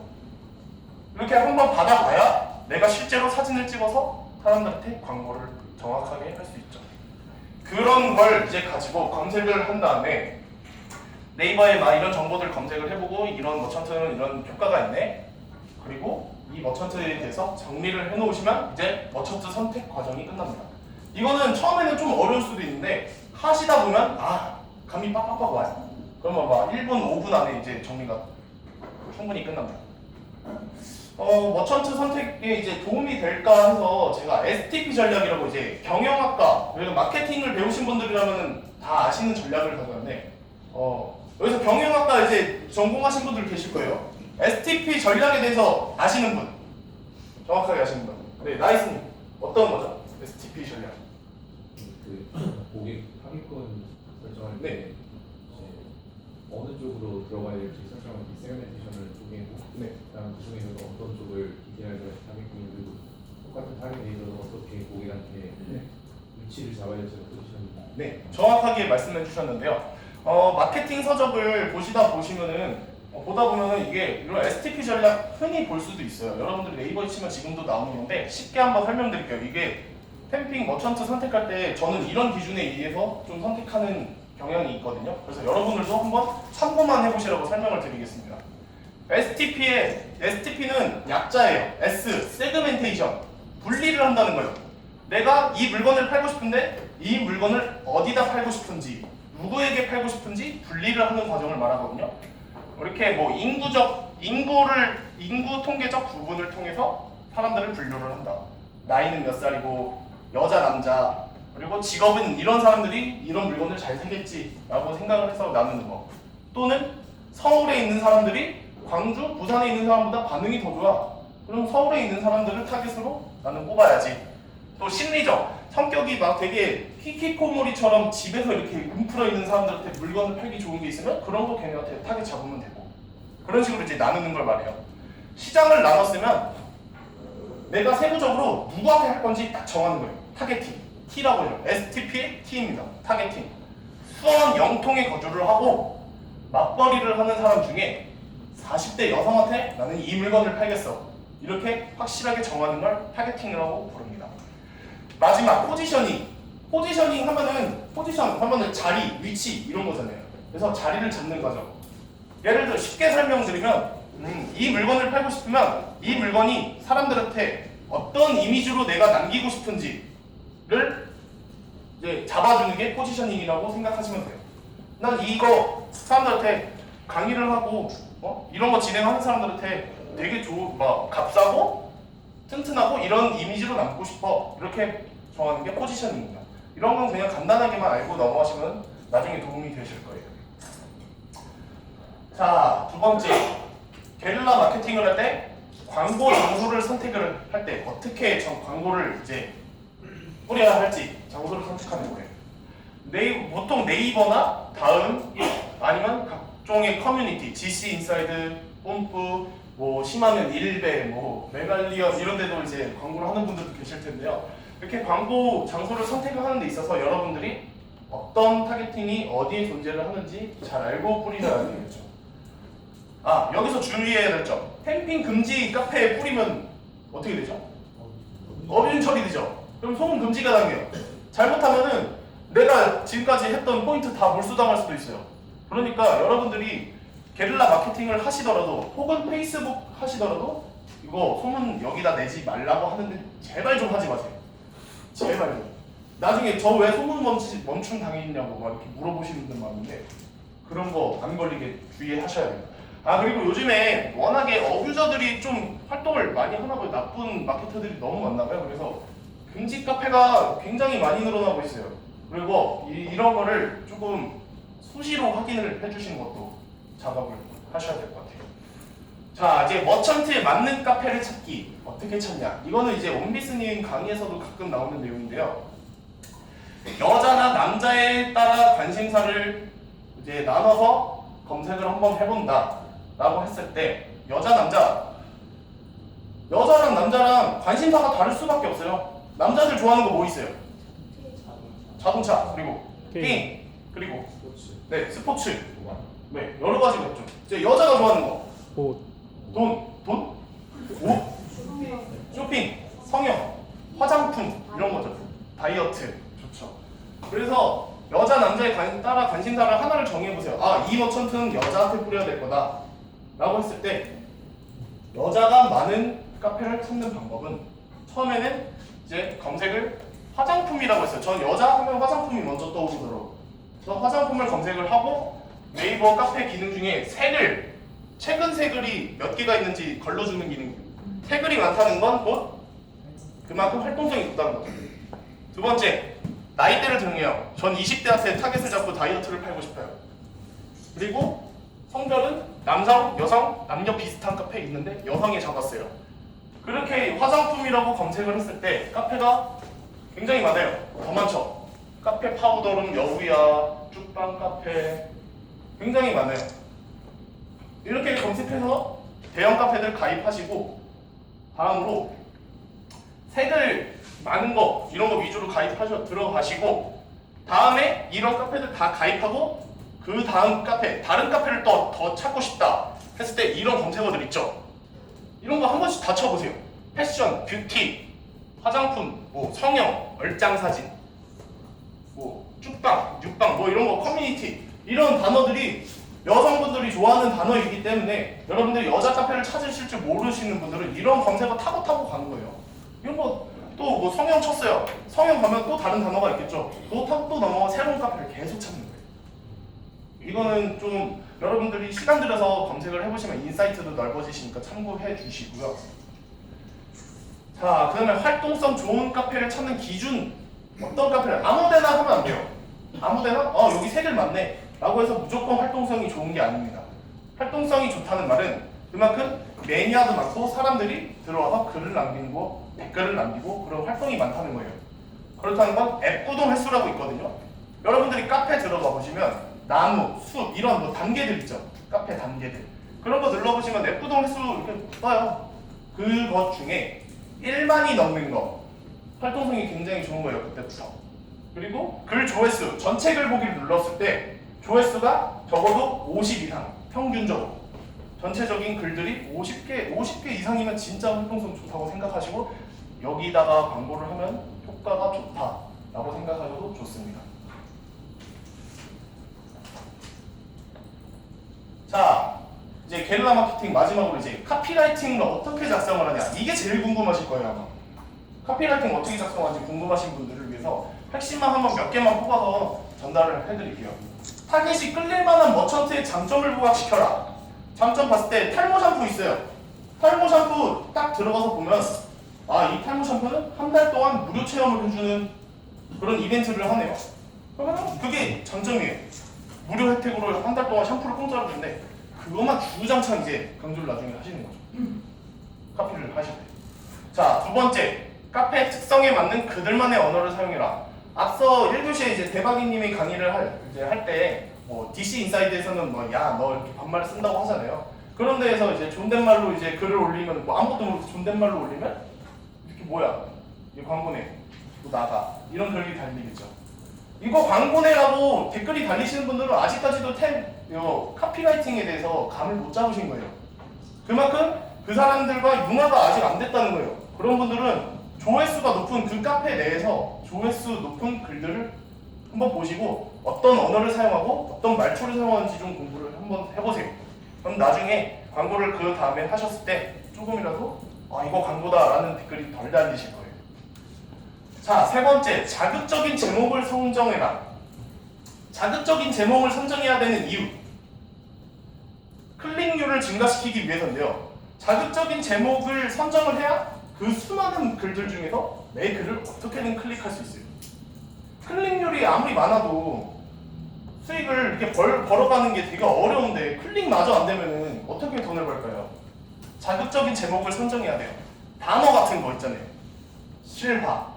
이렇게 한번 받아봐야 내가 실제로 사진을 찍어서 사람들한테 광고를 정확하게 할 수 있죠. 그런 걸 이제 가지고 검색을 한 다음에 네이버에 막 이런 정보들 검색을 해보고 이런 머천트는 이런 효과가 있네. 그리고 이 머천트에 대해서 정리를 해놓으시면 이제 머천트 선택 과정이 끝납니다. 이거는 처음에는 좀 어려울 수도 있는데 하시다 보면 감이 빡빡빡 와요. 그러면 막 1분, 5분 안에 이제 정리가 충분히 끝납니다. 머천트 선택에 이제 도움이 될까 해서 제가 STP 전략이라고 이제 경영학과 그리고 마케팅을 배우신 분들이라면 다 아시는 전략을 가져왔는데 여기서 경영학과 이제 전공하신 분들 계실 거예요. STP 전략에 대해서 아시는 분, 정확하게 아시는 분. 네, 나이스님 어떤 거죠? STP 전략. 그 고객 합의권 설정할 때 네. 이제 어느 쪽으로 들어가야 될지 설정하는 이 세그멘테이션을 쪼개고 네. 그다음 그 중에서도 어떤 쪽을 기대할 타겟군이 그리고 똑같은 타겟에 있어서 어떻게 고객한테 위치를 잡아야 될지 포지션입니다. 네, 정확하게 말씀해 주셨는데요. 마케팅 서적을 보다 보면은 이게 이런 STP 전략 흔히 볼 수도 있어요. 여러분들이 네이버에 치면 지금도 나오는데 쉽게 한번 설명드릴게요. 이게 템핑 머천트 선택할 때 저는 이런 기준에 의해서 좀 선택하는 경향이 있거든요. 그래서 여러분들도 한번 참고만 해보시라고 설명을 드리겠습니다. STP는 약자예요. S, 세그멘테이션. 분리를 한다는 거예요. 내가 이 물건을 팔고 싶은데 이 물건을 어디다 팔고 싶은지 누구에게 팔고 싶은지 분리를 하는 과정을 말하거든요. 이렇게 뭐 인구 통계적 부분을 통해서 사람들을 분류를 한다. 나이는 몇 살이고 여자 남자 그리고 직업은 이런 사람들이 이런 물건을 잘 사겠지라고 생각을 해서 나누는 거. 또는 서울에 있는 사람들이 광주, 부산에 있는 사람보다 반응이 더 좋아. 그럼 서울에 있는 사람들을 타겟으로 나는 뽑아야지. 또 심리적 성격이 막 되게 히키코모리처럼 집에서 이렇게 움풀어 있는 사람들한테 물건을 팔기 좋은 게 있으면 그런 거 걔네한테 타겟 잡으면 되고 그런 식으로 이제 나누는 걸 말해요. 시장을 나눴으면 내가 세부적으로 누구한테 할 건지 딱 정하는 거예요. 타겟팅 T라고 해요. STP의 T입니다. 타겟팅. 수원 영통에 거주를 하고 맞벌이를 하는 사람 중에 40대 여성한테 나는 이 물건을 팔겠어. 이렇게 확실하게 정하는 걸 타겟팅이라고 부릅니다. 마지막 포지셔닝. 포지셔닝 하면은 포지션 하면은 자리, 위치 이런 거잖아요. 그래서 자리를 잡는 거죠. 예를 들어 쉽게 설명드리면 이 물건을 팔고 싶으면 이 물건이 사람들한테 어떤 이미지로 내가 남기고 싶은지를 이제 잡아주는 게 포지셔닝이라고 생각하시면 돼요. 난 이거 사람들한테 강의를 하고 이런 거 진행하는 사람들한테 되게 막 값싸고 튼튼하고 이런 이미지로 남고 싶어. 이렇게 정하는 게 포지셔닝입니다. 이런 건 그냥 간단하게만 알고 넘어가시면 나중에 도움이 되실 거예요. 자, 두 번째. 게릴라 마케팅을 할 때 광고 장소를 선택을 할 때 어떻게 광고를 이제 뿌려야 할지 장소를 선택하는 거예요. 보통 네이버나 다음 아니면 각종의 커뮤니티, GC 인사이드, 뽐뿌, 뭐 심하면 일베, 뭐 메갈리언 이런 데도 이제 광고를 하는 분들도 계실 텐데요. 이렇게 광고 장소를 선택하는 데 있어서 여러분들이 어떤 타겟팅이 어디에 존재를 하는지 잘 알고 뿌리셔야 되겠죠. 여기서 주의해야 될 점. 캠핑 금지 카페에 뿌리면 어떻게 되죠? 어빈 처리되죠. 그럼 소금 금지가 당겨요. 잘못하면은 내가 지금까지 했던 포인트 다 몰수당할 수도 있어요. 그러니까 여러분들이 게릴라 마케팅을 하시더라도 혹은 페이스북 하시더라도 이거 소문 여기다 내지 말라고 하는데 제발 좀 하지 마세요. 제발 좀. 나중에 저 왜 소문 멈춤 당했냐고 막 이렇게 물어보시는 분들 많은데 그런 거 안 걸리게 주의하셔야 돼요. 그리고 요즘에 워낙에 어뷰저들이 좀 활동을 많이 하나 봐요. 나쁜 마케터들이 너무 많나 봐요. 그래서 금지 카페가 굉장히 많이 늘어나고 있어요. 그리고 이런 거를 조금 수시로 확인을 해주시는 것도 작업을 하셔야 될 것 같아요. 자, 이제 머천트에 맞는 카페를 찾기 어떻게 찾냐? 이거는 이제 원비스님 강의에서도 가끔 나오는 내용인데요. 여자나 남자에 따라 관심사를 이제 나눠서 검색을 한번 해본다. 라고 했을 때 여자랑 남자랑 관심사가 다를 수밖에 없어요. 남자들 좋아하는 거 뭐 있어요? 자동차 그리고 게임 그리고 스포츠 여러 가지가 있죠. 이제 여자가 좋아하는 거 옷, 쇼핑, 성형, 화장품 이런 거죠. 다이어트 좋죠. 그래서 여자 남자에 따라 관심사를 하나를 정해보세요. 이 머천트는 여자한테 뿌려야 될 거다 라고 했을 때 여자가 많은 카페를 찾는 방법은 처음에는 이제 검색을 화장품이라고 했어요. 전 여자 하면 화장품이 먼저 떠오르더라고요. 그래서 화장품을 검색을 하고 네이버 카페 기능 중에 최근 새 글이 몇 개가 있는지 걸러주는 기능. 새 글이 많다는 건 곧 그만큼 활동성이 높다는 거죠. 두 번째, 나이대를 정해요. 전 20대한테 타겟을 잡고 다이어트를 팔고 싶어요. 그리고 성별은 남성, 여성, 남녀 비슷한 카페에 있는데 여성에 잡았어요. 그렇게 화장품이라고 검색을 했을 때 카페가 굉장히 많아요. 더 많죠. 카페 파우더룸 여우야, 쭉빵 카페 굉장히 많아요. 이렇게 검색해서 대형 카페들 가입하시고 다음으로 색을 많은 거 이런 거 위주로 들어가시고 다음에 이런 카페들 다 가입하고 그 다음 카페 다른 카페를 더 찾고 싶다 했을 때 이런 검색어들 있죠. 이런 거 한 번씩 다 쳐보세요. 패션, 뷰티, 화장품, 뭐 성형, 얼짱 사진, 뭐 쭉빵, 뉴빵 뭐 이런 거 커뮤니티 이런 단어들이 여성분들이 좋아하는 단어이기 때문에 여러분들이 여자 카페를 찾으실 줄 모르시는 분들은 이런 검색어 타고 가는 거예요. 이런 거 또 뭐 성형 쳤어요. 성형 가면 또 다른 단어가 있겠죠. 또 타고 또 넘어가 새로운 카페를 계속 찾는 거예요. 이거는 좀 여러분들이 시간 들여서 검색을 해보시면 인사이트도 넓어지시니까 참고해 주시고요. 자, 그다음에 활동성 좋은 카페를 찾는 기준. 어떤 카페를 아무데나 하면 안 돼요. 아무데나 여기 색을 맞네 라고 해서 무조건 활동성이 좋은 게 아닙니다. 활동성이 좋다는 말은 그만큼 매니아도 많고 사람들이 들어와서 글을 남기고 댓글을 남기고 그런 활동이 많다는 거예요. 그렇다는 건 앱 구동 횟수라고 있거든요. 여러분들이 카페 들어가 보시면 나무, 숲 이런 뭐 단계들 있죠. 카페 단계들 그런 거 눌러보시면 앱 구동 횟수 이렇게 떠요. 그것 중에 1만이 넘는 거 활동성이 굉장히 좋은 거예요. 그때부터. 그리고 글 조회수 전체 글 보기를 눌렀을 때 조회수가 적어도 50 이상 평균적으로 전체적인 글들이 50개 이상이면 진짜 활동성 좋다고 생각하시고 여기다가 광고를 하면 효과가 좋다라고 생각하셔도 좋습니다. 자, 이제 게릴라 마케팅 마지막으로 이제 카피라이팅을 어떻게 작성을 하냐 이게 제일 궁금하실 거예요 아마. 카피라이팅 어떻게 작성하는지 궁금하신 분들을 위해서 핵심만 한번 몇 개만 뽑아서 전달을 해드릴게요. 타깃이 끌릴만한 머천트의 장점을 부각시켜라. 장점 봤을 때 탈모 샴푸 있어요. 탈모 샴푸 딱 들어가서 보면 이 탈모 샴푸는 한 달 동안 무료 체험을 해주는 그런 이벤트를 하네요. 그러면 그게 장점이에요. 무료 혜택으로 한 달 동안 샴푸를 공짜로 주는데 그것만 주구장창 이제 강조를 나중에 하시는 거죠. 카피를 하실 때. 자, 두 번째 카페 특성에 맞는 그들만의 언어를 사용해라. 앞서 1교시에 이제 대박이님이 강의를 할 때 뭐 DC 인사이드에서는 뭐 야 너 이렇게 반말을 쓴다고 하잖아요. 그런 데에서 이제 존댓말로 이제 글을 올리면 뭐 아무것도 모르고 존댓말로 올리면 이렇게 뭐야 이 광고네 너 나가 이런 글이 달리겠죠. 이거 광고네라고 댓글이 달리시는 분들은 아직까지도 카피라이팅에 대해서 감을 못 잡으신 거예요. 그만큼 그 사람들과 융화가 아직 안 됐다는 거예요. 그런 분들은 조회수가 높은 그 카페 내에서 조회수 높은 글들을 한번 보시고 어떤 언어를 사용하고 어떤 말투를 사용하는지 좀 공부를 한번 해보세요. 그럼 나중에 광고를 그 다음에 하셨을 때 조금이라도 이거 광고다라는 댓글이 덜 달리실 거예요. 자, 세 번째, 자극적인 제목을 선정해라. 자극적인 제목을 선정해야 되는 이유. 클릭률을 증가시키기 위해서인데요. 자극적인 제목을 선정을 해야 그 수많은 글들 중에서 내 글을 어떻게든 클릭할 수 있어요. 클릭률이 아무리 많아도 수익을 이렇게 벌어가는 게 되게 어려운데 클릭마저 안 되면은 어떻게 돈을 벌까요? 자극적인 제목을 선정해야 돼요. 단어 같은 거 있잖아요. 실화,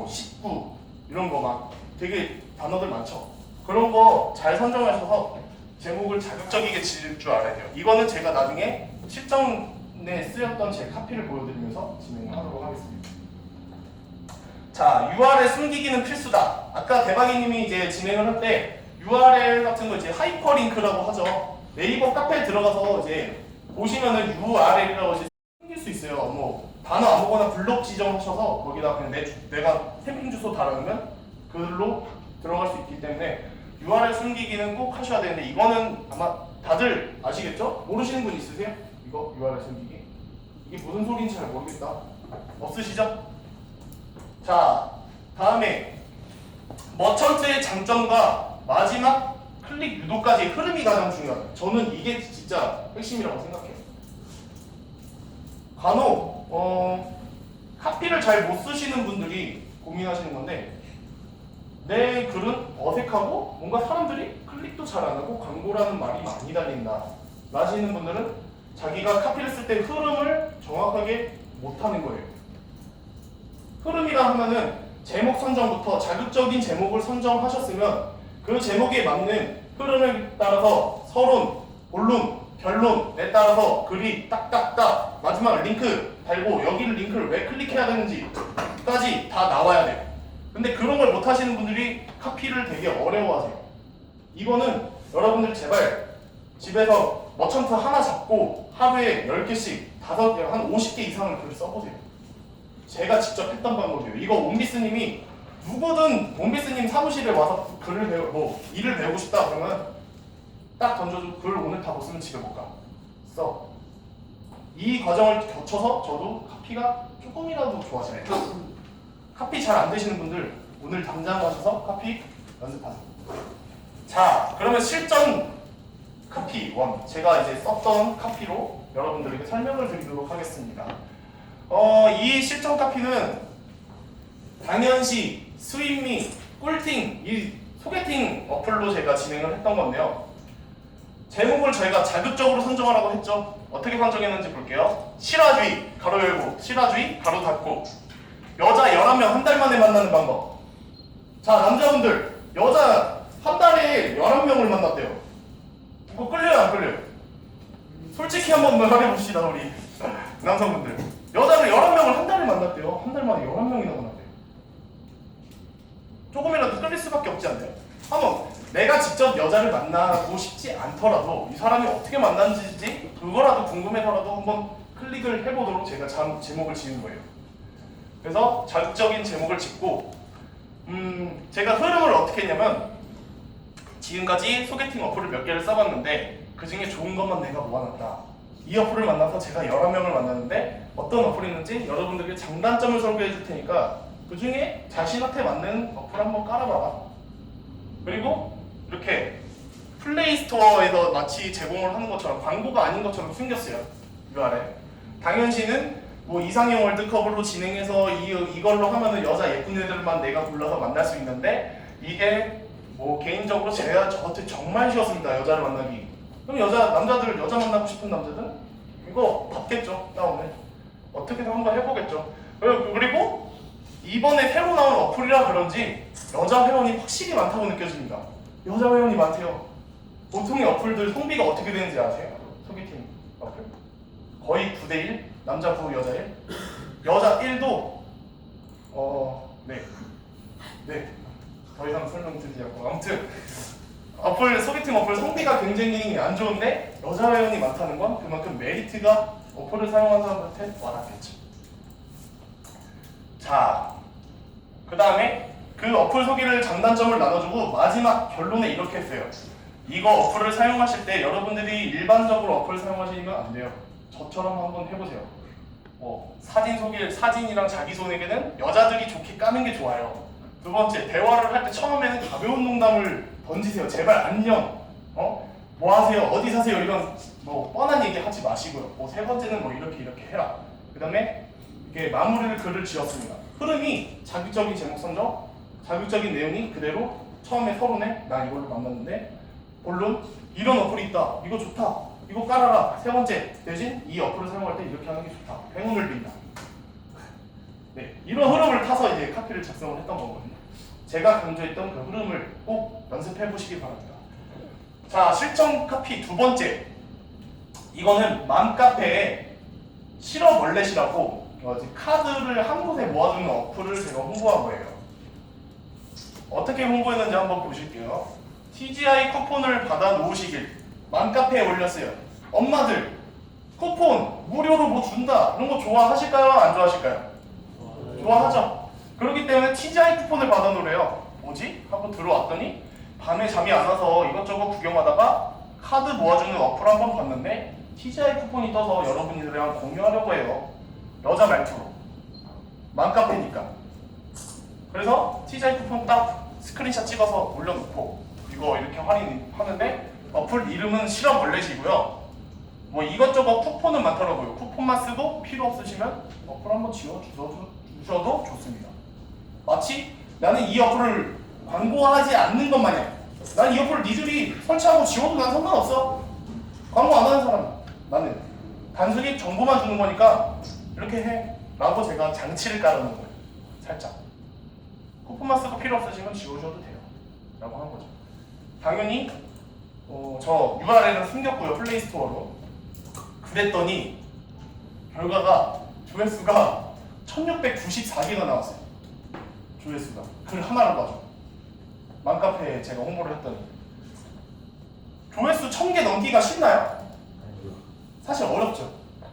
식구 이런 거 막 되게 단어들 많죠. 그런 거 잘 선정하셔서 제목을 자극적이게 지을 줄 알아야 돼요. 이거는 제가 나중에 실전에 쓰였던 제 카피를 보여드리면서 진행을 하도록 하겠습니다. 자, URL 숨기기는 필수다. 아까 대박이님이 이제 진행을 할 때 URL 같은 거 이제 하이퍼링크라고 하죠. 네이버 카페에 들어가서 이제 보시면은 URL이라고 이제 숨길 수 있어요. 뭐 단어 아무거나 블록 지정하셔서 거기다 그냥 내가 템핑 주소 달아놓으면 그걸로 들어갈 수 있기 때문에 URL 숨기기는 꼭 하셔야 되는데 이거는 아마 다들 아시겠죠? 모르시는 분 있으세요? 이거 URL 숨기기 이게 무슨 소리인지 잘 모르겠다. 없으시죠? 자, 다음에 머천트의 장점과 마지막 클릭 유도까지의 흐름이 가장 중요하다. 저는 이게 진짜 핵심이라고 생각해요. 간혹 카피를 잘 못 쓰시는 분들이 고민하시는 건데 내 글은 어색하고 뭔가 사람들이 클릭도 잘 안 하고 광고라는 말이 많이 달린다 라시는 분들은 자기가 카피를 쓸 때 흐름을 정확하게 못하는 거예요. 흐름이라 하면은 제목 선정부터 자극적인 제목을 선정하셨으면 그 제목에 맞는 흐름에 따라서 서론, 본론, 결론에 따라서 글이 딱딱딱 마지막 링크 달고 여기를 링크를 왜 클릭해야 되는지까지 다 나와야 돼요. 근데 그런 걸 못 하시는 분들이 카피를 되게 어려워하세요. 이거는 여러분들 제발 집에서 머천트 하나 잡고 하루에 10개씩 5개, 한 50개 이상을 글을 써보세요. 제가 직접 했던 방법이에요. 이거 옴비스님이 누구든 옴비스님 사무실에 와서 일을 배우고 싶다 그러면 딱 던져줘. 글 오늘 다 못 쓰면 집에 못 가. 써. 이 과정을 거쳐서 저도 카피가 조금이라도 좋아져요. 카피 잘 안 되시는 분들 오늘 당장 가셔서 카피 연습하세요. 자, 그러면 실전 카피 1 제가 이제 썼던 카피로 여러분들에게 설명을 드리도록 하겠습니다. 이 실전 카피는 당연시, 스윗미, 꿀팅, 이 소개팅 어플로 제가 진행을 했던 건데요. 제목을 저희가 자극적으로 선정하라고 했죠. 어떻게 선정했는지 볼게요. 실화주의, 가로 열고, 실화주의, 가로 닫고. 여자 11명 한 달 만에 만나는 방법. 자, 남자분들, 여자 한 달에 11명을 만났대요. 이거 끌려요, 안 끌려요? 솔직히 한번 말해봅시다, 우리 남성분들. 여자를 11명을 한 달에 만났대요. 한 달 만에 11명이나 만났대요. 조금이라도 끌릴 수밖에 없지 않나요? 한번 내가 직접 여자를 만나고 싶지 않더라도 이 사람이 어떻게 만났는지 그거라도 궁금해서라도 한번 클릭을 해보도록 제가 제목을 지은 거예요. 그래서 자극적인 제목을 짓고 제가 흐름을 어떻게 했냐면 지금까지 소개팅 어플을 몇 개를 써봤는데 그 중에 좋은 것만 내가 모아놨다. 이 어플을 만나서 제가 11명을 만났는데 어떤 어플이 있는지 여러분들께 장단점을 설계해 줄 테니까 그 중에 자신한테 맞는 어플 한번 깔아봐라. 그리고 이렇게 플레이스토어에서 마치 제공을 하는 것처럼 광고가 아닌 것처럼 숨겼어요. 이 아래. 당연시는 뭐 이상형 월드컵으로 진행해서 이걸로 하면은 여자 예쁜 애들만 내가 골라서 만날 수 있는데 이게 뭐 개인적으로 저한테 정말 쉬웠습니다. 여자를 만나기. 그럼 남자들 여자 만나고 싶은 남자들 이거 받겠죠. 다음에 어떻게든 한번 해보겠죠. 그리고 이번에 새로 나온 어플이라 그런지 여자 회원이 확실히 많다고 느껴집니다. 여자 회원이 많대요. 보통의 어플들 성비가 어떻게 되는지 아세요? 소개팅 어플? 거의 9대1? 남자 9, 여자 1? 여자 1도 네. 더 이상 설명드리지 않고 아무튼 소개팅 어플 성비가 굉장히 안 좋은데 여자 회원이 많다는 건 그만큼 메리트가 어플을 사용한 사람한테 와닿겠죠. 자, 그 다음에 그 어플 소개를 장단점을 나눠주고 마지막 결론에 이렇게 했어요. 이거 어플을 사용하실 때 여러분들이 일반적으로 어플 사용하시면 안 돼요. 저처럼 한번 해보세요. 사진이랑 자기소개는 여자들이 좋게 까는 게 좋아요. 두 번째, 대화를 할 때 처음에는 가벼운 농담을 던지세요. 제발 안녕, 뭐 하세요, 어디 사세요, 이런 뭐 뻔한 얘기 하지 마시고요. 세 번째는 뭐 이렇게 해라. 그 다음에 이게 마무리를 글을 지었습니다. 흐름이 자극적인 제목 선정, 자극적인 내용이 그대로 처음에 서론에 나 이걸로 만났는데 본론 이런 어플이 있다, 이거 좋다, 이거 깔아라. 세 번째, 대신 이 어플을 사용할 때 이렇게 하는 게 좋다, 행운을 빈다. 네, 이런 흐름을 타서 이제 카피를 작성을 했던 거거든요. 제가 강조했던 그 흐름을 꼭 연습해 보시기 바랍니다. 자, 실전 카피 두 번째. 이거는 맘카페에 실어벌렛이라고 카드를 한 곳에 모아두는 어플을 제가 홍보한 거예요. 어떻게 홍보했는지 한번 보실게요. TGI 쿠폰을 받아 놓으시길 맘카페에 올렸어요. 엄마들 쿠폰 무료로 뭐 준다 이런 거 좋아하실까요? 안 좋아하실까요? 좋아하죠. 그렇기 때문에 TGI 쿠폰을 받아 놓으래요. 뭐지? 하고 들어왔더니 밤에 잠이 안 와서 이것저것 구경하다가 카드 모아주는 어플 한번 봤는데 TGI 쿠폰이 떠서 여러분들이랑 공유하려고 해요. 여자 말투로. 맘카페니까. 그래서 TGI 쿠폰 딱 스크린샷 찍어서 올려놓고 이거 이렇게 할인하는데 어플 이름은 실어벌렛이고요. 뭐 이것저것 쿠폰은 많더라고요. 쿠폰만 쓰고 필요 없으시면 어플 한번 지워주셔도 좋습니다. 마치 나는 이 어플을 광고하지 않는 것 마냥 난 이 어플을 니들이 설치하고 지워도 난 상관없어. 광고 안 하는 사람 나는 단순히 정보만 주는 거니까 이렇게 해 라고 제가 장치를 깔아놓은 거예요. 살짝 쿠폰만 쓰고 필요 없으시면 지워주셔도 돼요 라고 한 거죠. 당연히 저 URL을 숨겼고요. 플레이스토어로. 그랬더니 결과가 조회수가 1694개가 나왔어요. 조회수가 글 하나를 봐줘. 맘카페에 제가 홍보를 했더니 조회수 1000개 넘기가 쉽나요? 사실 어렵죠.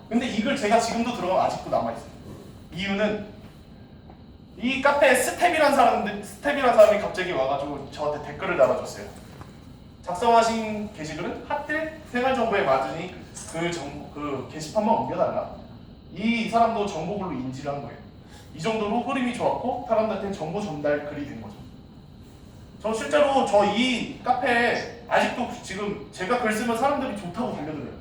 근데 이 글 제가 지금도 들어가면 아직도 남아있어요. 이유는 이 카페에 스텝이란 사람이 갑자기 와가지고 저한테 댓글을 달아줬어요. 작성하신 게시글은 핫딜 생활정보에 맞으니 그 게시판만 옮겨달라. 이 사람도 정보글로 인지를 한 거예요. 이 정도로 흐름이 좋았고 사람들한테 정보 전달 글이 된 거죠. 저 실제로 이 카페에 아직도 지금 제가 글 쓰면 사람들이 좋다고 달려들어요.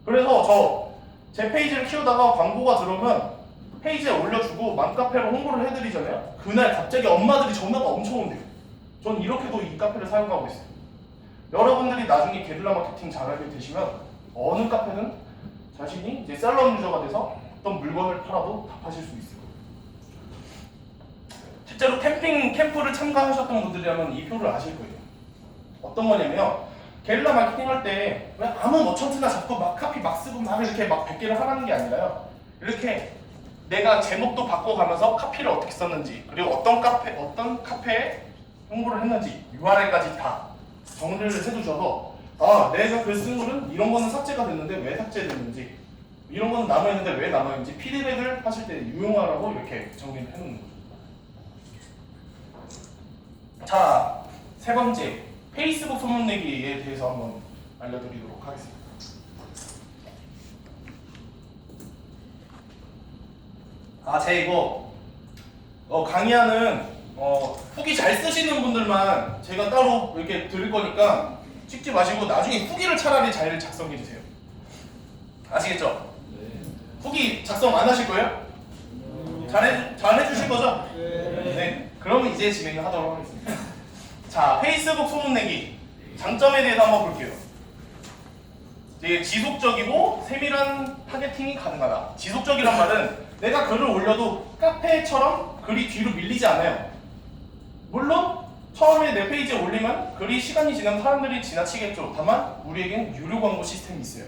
그래서 제 페이지를 키우다가 광고가 들어오면 페이지에 올려주고 맘카페로 홍보를 해드리잖아요. 그날 갑자기 엄마들이 전화가 엄청 온대요. 전 이렇게도 이 카페를 사용하고 있어요. 여러분들이 나중에 게릴라 마케팅 잘하게 되시면 어느 카페는 자신이 이제 셀러 유저가 돼서 어떤 물건을 팔아도 다 파실 수 있어요. 실제로 캠프를 참가하셨던 분들이라면 이 표를 아실 거예요. 어떤 거냐면요. 게릴라 마케팅 할 때 왜 아무 머천트나 잡고 막 카피 막 쓰고 막 이렇게 막 100개를 하라는 게 아니라요. 이렇게 내가 제목도 바꿔가면서 카피를 어떻게 썼는지 그리고 어떤 카페에 홍보를 했는지 URL까지 다 정리를 해두셔서 아 내가 글 쓴 글은 이런 거는 삭제가 됐는데 왜 삭제됐는지 이런 거는 남아있는데 왜 남아있는지 피드백을 하실 때 유용하라고 이렇게 정리를 해놓는 거죠. 자, 세 번째 페이스북 소문내기에 대해서 한번 알려드리도록 하겠습니다. 제 이거 강의하는 후기 잘 쓰시는 분들만 제가 따로 이렇게 드릴 거니까 찍지 마시고 나중에 후기를 차라리 잘 작성해 주세요. 아시겠죠? 후기 작성 안 하실 거예요? 잘 해주실 거죠? 네. 그러면 이제 진행을 하도록 하겠습니다. 자, 페이스북 소문내기 장점에 대해서 한번 볼게요. 이게 지속적이고 세밀한 타겟팅이 가능하다. 지속적이란 말은 내가 글을 올려도 카페처럼 글이 뒤로 밀리지 않아요. 물론 처음에 내 페이지에 올리면 글이 시간이 지나면 사람들이 지나치겠죠. 다만 우리에겐 유료 광고 시스템이 있어요.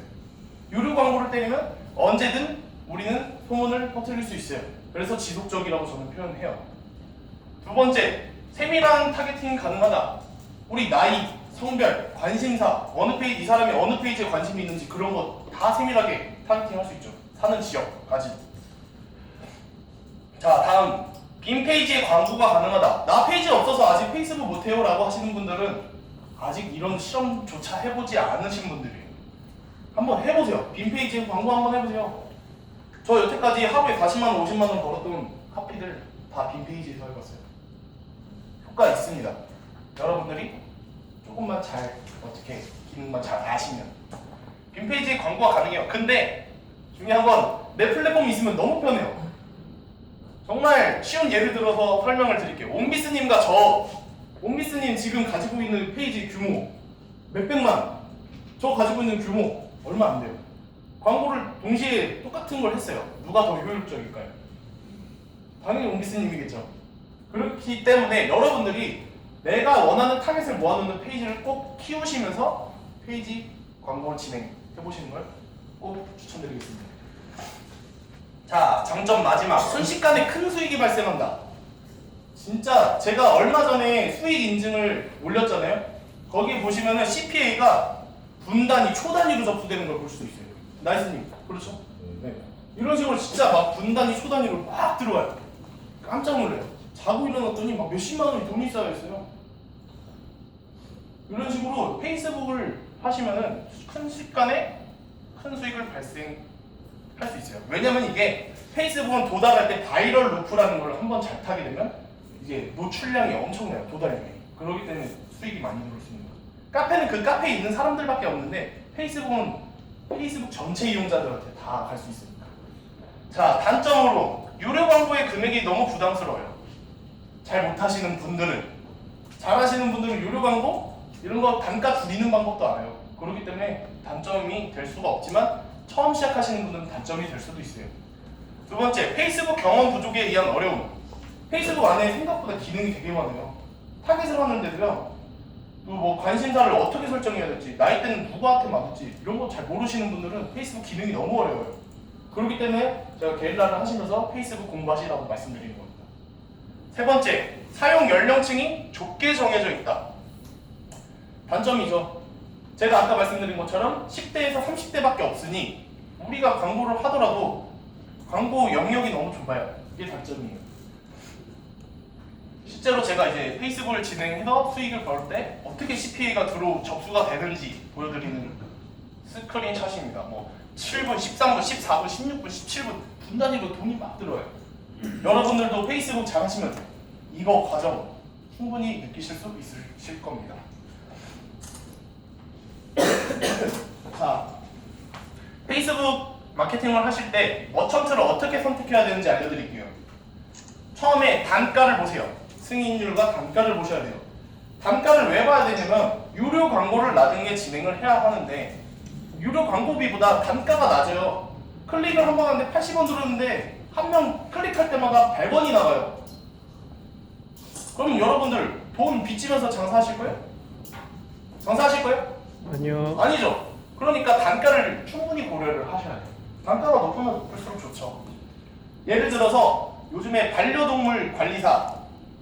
유료 광고를 때리면 언제든 우리는 소문을 퍼뜨릴 수 있어요. 그래서 지속적이라고 저는 표현해요. 두 번째, 세밀한 타겟팅이 가능하다. 우리 나이, 성별, 관심사, 어느 페이지, 이 사람이 어느 페이지에 관심이 있는지 그런 거 다 세밀하게 타겟팅 할 수 있죠. 사는 지역까지. 자, 다음 빈 페이지에 광고가 가능하다. 나 페이지 없어서 아직 페이스북 못해요 라고 하시는 분들은 아직 이런 실험조차 해보지 않으신 분들이에요. 한번 해보세요. 빈 페이지에 광고 한번 해보세요. 저 여태까지 하루에 40만원, 50만원 벌었던 카피들 다 빈 페이지에서 해봤어요. 효과 있습니다. 여러분들이 조금만 잘 어떻게 기능만 잘 아시면 빈 페이지에 광고가 가능해요. 근데 중요한 건 내 플랫폼이 있으면 너무 편해요. 정말 쉬운 예를 들어서 설명을 드릴게요. 옴비스님과 옴비스님 지금 가지고 있는 페이지 규모 몇백만, 저 가지고 있는 규모 얼마 안 돼요. 광고를 동시에 똑같은 걸 했어요. 누가 더 효율적일까요? 당연히 옴비스님이겠죠. 그렇기 때문에 여러분들이 내가 원하는 타겟을 모아놓는 페이지를 꼭 키우시면서 페이지 광고를 진행해보시는 걸 꼭 추천드리겠습니다. 자, 장점 마지막. 순식간에 큰 수익이 발생한다. 진짜 제가 얼마 전에 수익 인증을 올렸잖아요. 거기 보시면은 CPA가 분 단위, 초 단위로 접수되는 걸 볼 수 있어요. 나이스님, 그렇죠? 네. 이런 식으로 진짜 막 분 단위, 초 단위로 막 들어와요. 깜짝 놀래요. 자고 일어났더니 막 몇십만 원이 돈이 쌓여 있어요. 이런 식으로 페이스북을 하시면은 순식간에 큰 수익을 발생할 수 있어요. 왜냐면 이게 페이스북은 도달할 때 바이럴 루프라는 걸 한번 잘 타게 되면 이제 노출량이 엄청나요. 도달량이. 그렇기 때문에 수익이 많이 들어올 수 있는 거죠. 카페는 그 카페에 있는 사람들밖에 없는데 페이스북은 페이스북 전체 이용자들한테 다 갈 수 있으니까. 자, 단점으로 유료 광고의 금액이 너무 부담스러워요. 잘 못하시는 분들은. 잘하시는 분들은 유료 광고 이런 거 단가 줄이는 방법도 알아요. 그렇기 때문에 단점이 될 수가 없지만 처음 시작하시는 분들은 단점이 될 수도 있어요. 두 번째, 페이스북 경험 부족에 의한 어려움. 페이스북 안에 생각보다 기능이 되게 많아요. 타겟을 하는데도요. 뭐 관심사를 어떻게 설정해야 될지, 나이대는 누구한테 맞을지 이런 거 잘 모르시는 분들은 페이스북 기능이 너무 어려워요. 그렇기 때문에 제가 게릴라를 하시면서 페이스북 공부하시라고 말씀드리는 겁니다. 세 번째, 사용 연령층이 좁게 정해져 있다. 단점이죠. 제가 아까 말씀드린 것처럼 10대에서 30대밖에 없으니 우리가 광고를 하더라도 광고 영역이 너무 좁아요. 이게 단점이에요. 실제로 제가 이제 페이스북을 진행해서 수익을 벌 때 어떻게 CPA가 접수가 되는지 보여드리는 스크린샷입니다. 뭐 7분, 13분, 14분, 16분, 17분 분 단위로 돈이 막 들어요. 여러분들도 페이스북 잘하시면 이거 과정 충분히 느끼실 수 있으실 겁니다. 자, 페이스북 마케팅을 하실 때 머천트를 어떻게 선택해야 되는지 알려드릴게요. 처음에 단가를 보세요. 승인율과 단가를 보셔야 돼요. 단가를 왜 봐야 되냐면 유료 광고를 나중에 진행을 해야 하는데 유료 광고비보다 단가가 낮아요. 클릭을 한 번 하는데 80원 들었는데 한 명 클릭할 때마다 100원이 나가요. 그럼 여러분들 돈 빚지면서 장사하실 거예요? 장사하실 거예요? 아니요. 아니죠. 그러니까 단가를 충분히 고려를 하셔야 돼요. 단가가 높으면 높을수록 좋죠. 예를 들어서 요즘에 반려동물 관리사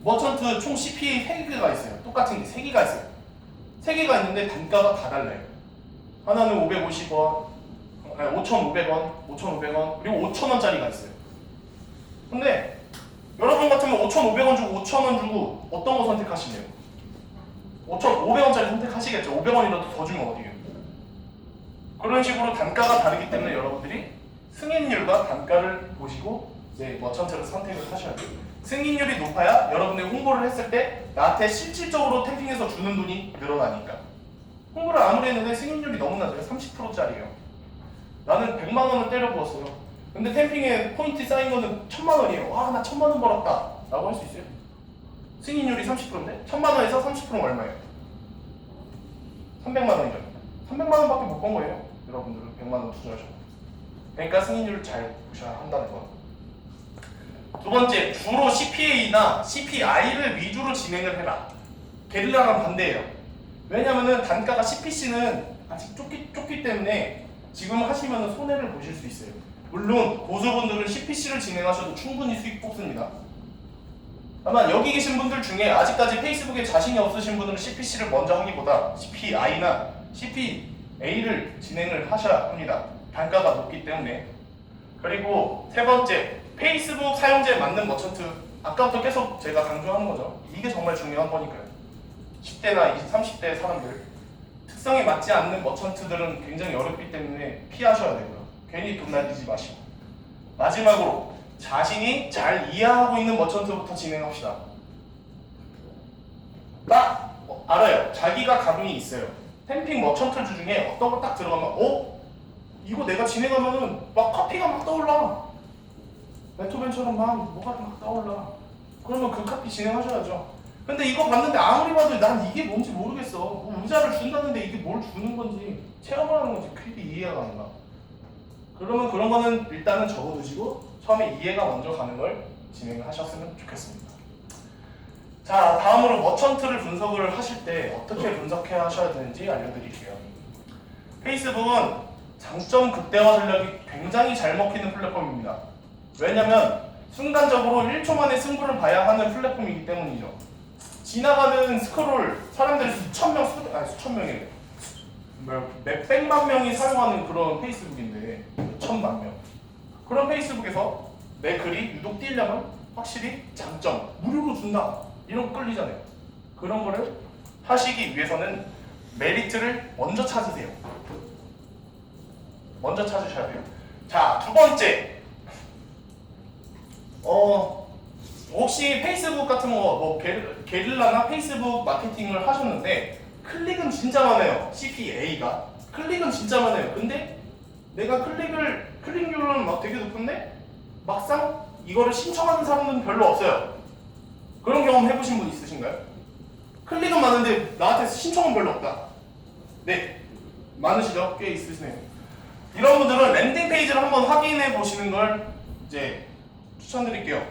머천트 총 CPA 3개가 있어요. 똑같은 게 3개가 있어요. 3개가 있는데 단가가 다 달라요. 하나는 550원, 5,500원, 5,500원, 그리고 5,000원짜리가 있어요. 근데 여러분 같으면 5,500원 주고 5,000원 주고 어떤 거 선택하시네요? 5,500원짜리 선택하시겠죠. 500원이라도 더 주면 어디에요? 그런 식으로 단가가 다르기 때문에 여러분들이 승인율과 단가를 보시고 이제 머천트를 선택을 하셔야 돼요. 승인율이 높아야 여러분들이 홍보를 했을 때 나한테 실질적으로 템핑해서 주는 돈이 늘어나니까. 홍보를 아무리 했는데 승인율이 너무 낮아요. 30%짜리예요. 나는 100만 원을 때려 부었어요. 근데 템핑에 포인트 쌓인 거는 1000만 원이에요. 와, 나 1000만 원 벌었다. 라고 할 수 있어요? 승인율이 30%인데 1000만 원에서 30%는 얼마예요? 300만 원이죠. 300만 원밖에 못 번 거예요. 여러분들은 100만 원 투자하셔도. 그러니까 승인율을 잘 보셔야 한다는 거. 두 번째, 주로 CPA나 CPI를 위주로 진행을 해라. 게릴라랑 반대예요. 왜냐면은 단가가 CPC는 아직 좁기 때문에 지금 하시면 손해를 보실 수 있어요. 물론 고수분들은 CPC를 진행하셔도 충분히 수익 뽑습니다. 다만 여기 계신 분들 중에 아직까지 페이스북에 자신이 없으신 분들은 CPC를 먼저 하기보다 CPI나 CPA를 진행을 하셔야 합니다. 단가가 높기 때문에. 그리고 세 번째, 페이스북 사용자에 맞는 머천트. 아까부터 계속 제가 강조하는 거죠. 이게 정말 중요한 거니까요. 10대나 20, 30대 사람들 특성에 맞지 않는 머천트들은 굉장히 어렵기 때문에 피하셔야 되고요. 괜히 돈 날리지 마시고. 마지막으로 자신이 잘 이해하고 있는 머천트부터 진행합시다. 딱 알아요. 자기가 감이 있어요. 템핑 머천트 중에 어떤 거 딱 들어가면 이거 내가 진행하면은 막 커피가 막 떠올라. 베토벤처럼 뭐가 막 떠올라. 그러면 그 카피 진행하셔야죠. 근데 이거 봤는데 아무리 봐도 난 이게 뭔지 모르겠어. 뭐 의자를 준다는데 이게 뭘 주는 건지 체험을 하는 건지 크게 이해가 안 가. 그러면 그런 거는 일단은 적어두시고 처음에 이해가 먼저 가는 걸 진행을 하셨으면 좋겠습니다. 자, 다음으로 머천트를 분석을 하실 때 어떻게 분석해야 하셔야 되는지 알려드릴게요. 페이스북은 장점 극대화 전략이 굉장히 잘 먹히는 플랫폼입니다. 왜냐면 순간적으로 1초 만에 승부를 봐야 하는 플랫폼이기 때문이죠. 지나가는 스크롤 사람들이 수천 명이래. 몇백만 명이 사용하는 그런 페이스북인데 몇천만 명. 그런 페이스북에서 내 글이 유독 띄려면 확실히 장점, 무료로 준다. 이런 거 끌리잖아요. 그런 거를 하시기 위해서는 메리트를 먼저 찾으세요. 먼저 찾으셔야 돼요. 자, 두 번째. 혹시 페이스북 같은 거, 게릴라나 페이스북 마케팅을 하셨는데 클릭은 진짜 많아요. CPA가 클릭은 진짜 많아요. 근데 내가 클릭률은 막 되게 높은데 막상 이거를 신청하는 사람은 별로 없어요. 그런 경험 해보신 분 있으신가요? 클릭은 많은데 나한테 신청은 별로 없다. 네, 많으시죠? 꽤 있으시네요. 이런 분들은 랜딩 페이지를 한번 확인해 보시는 걸 이제 추천드릴게요.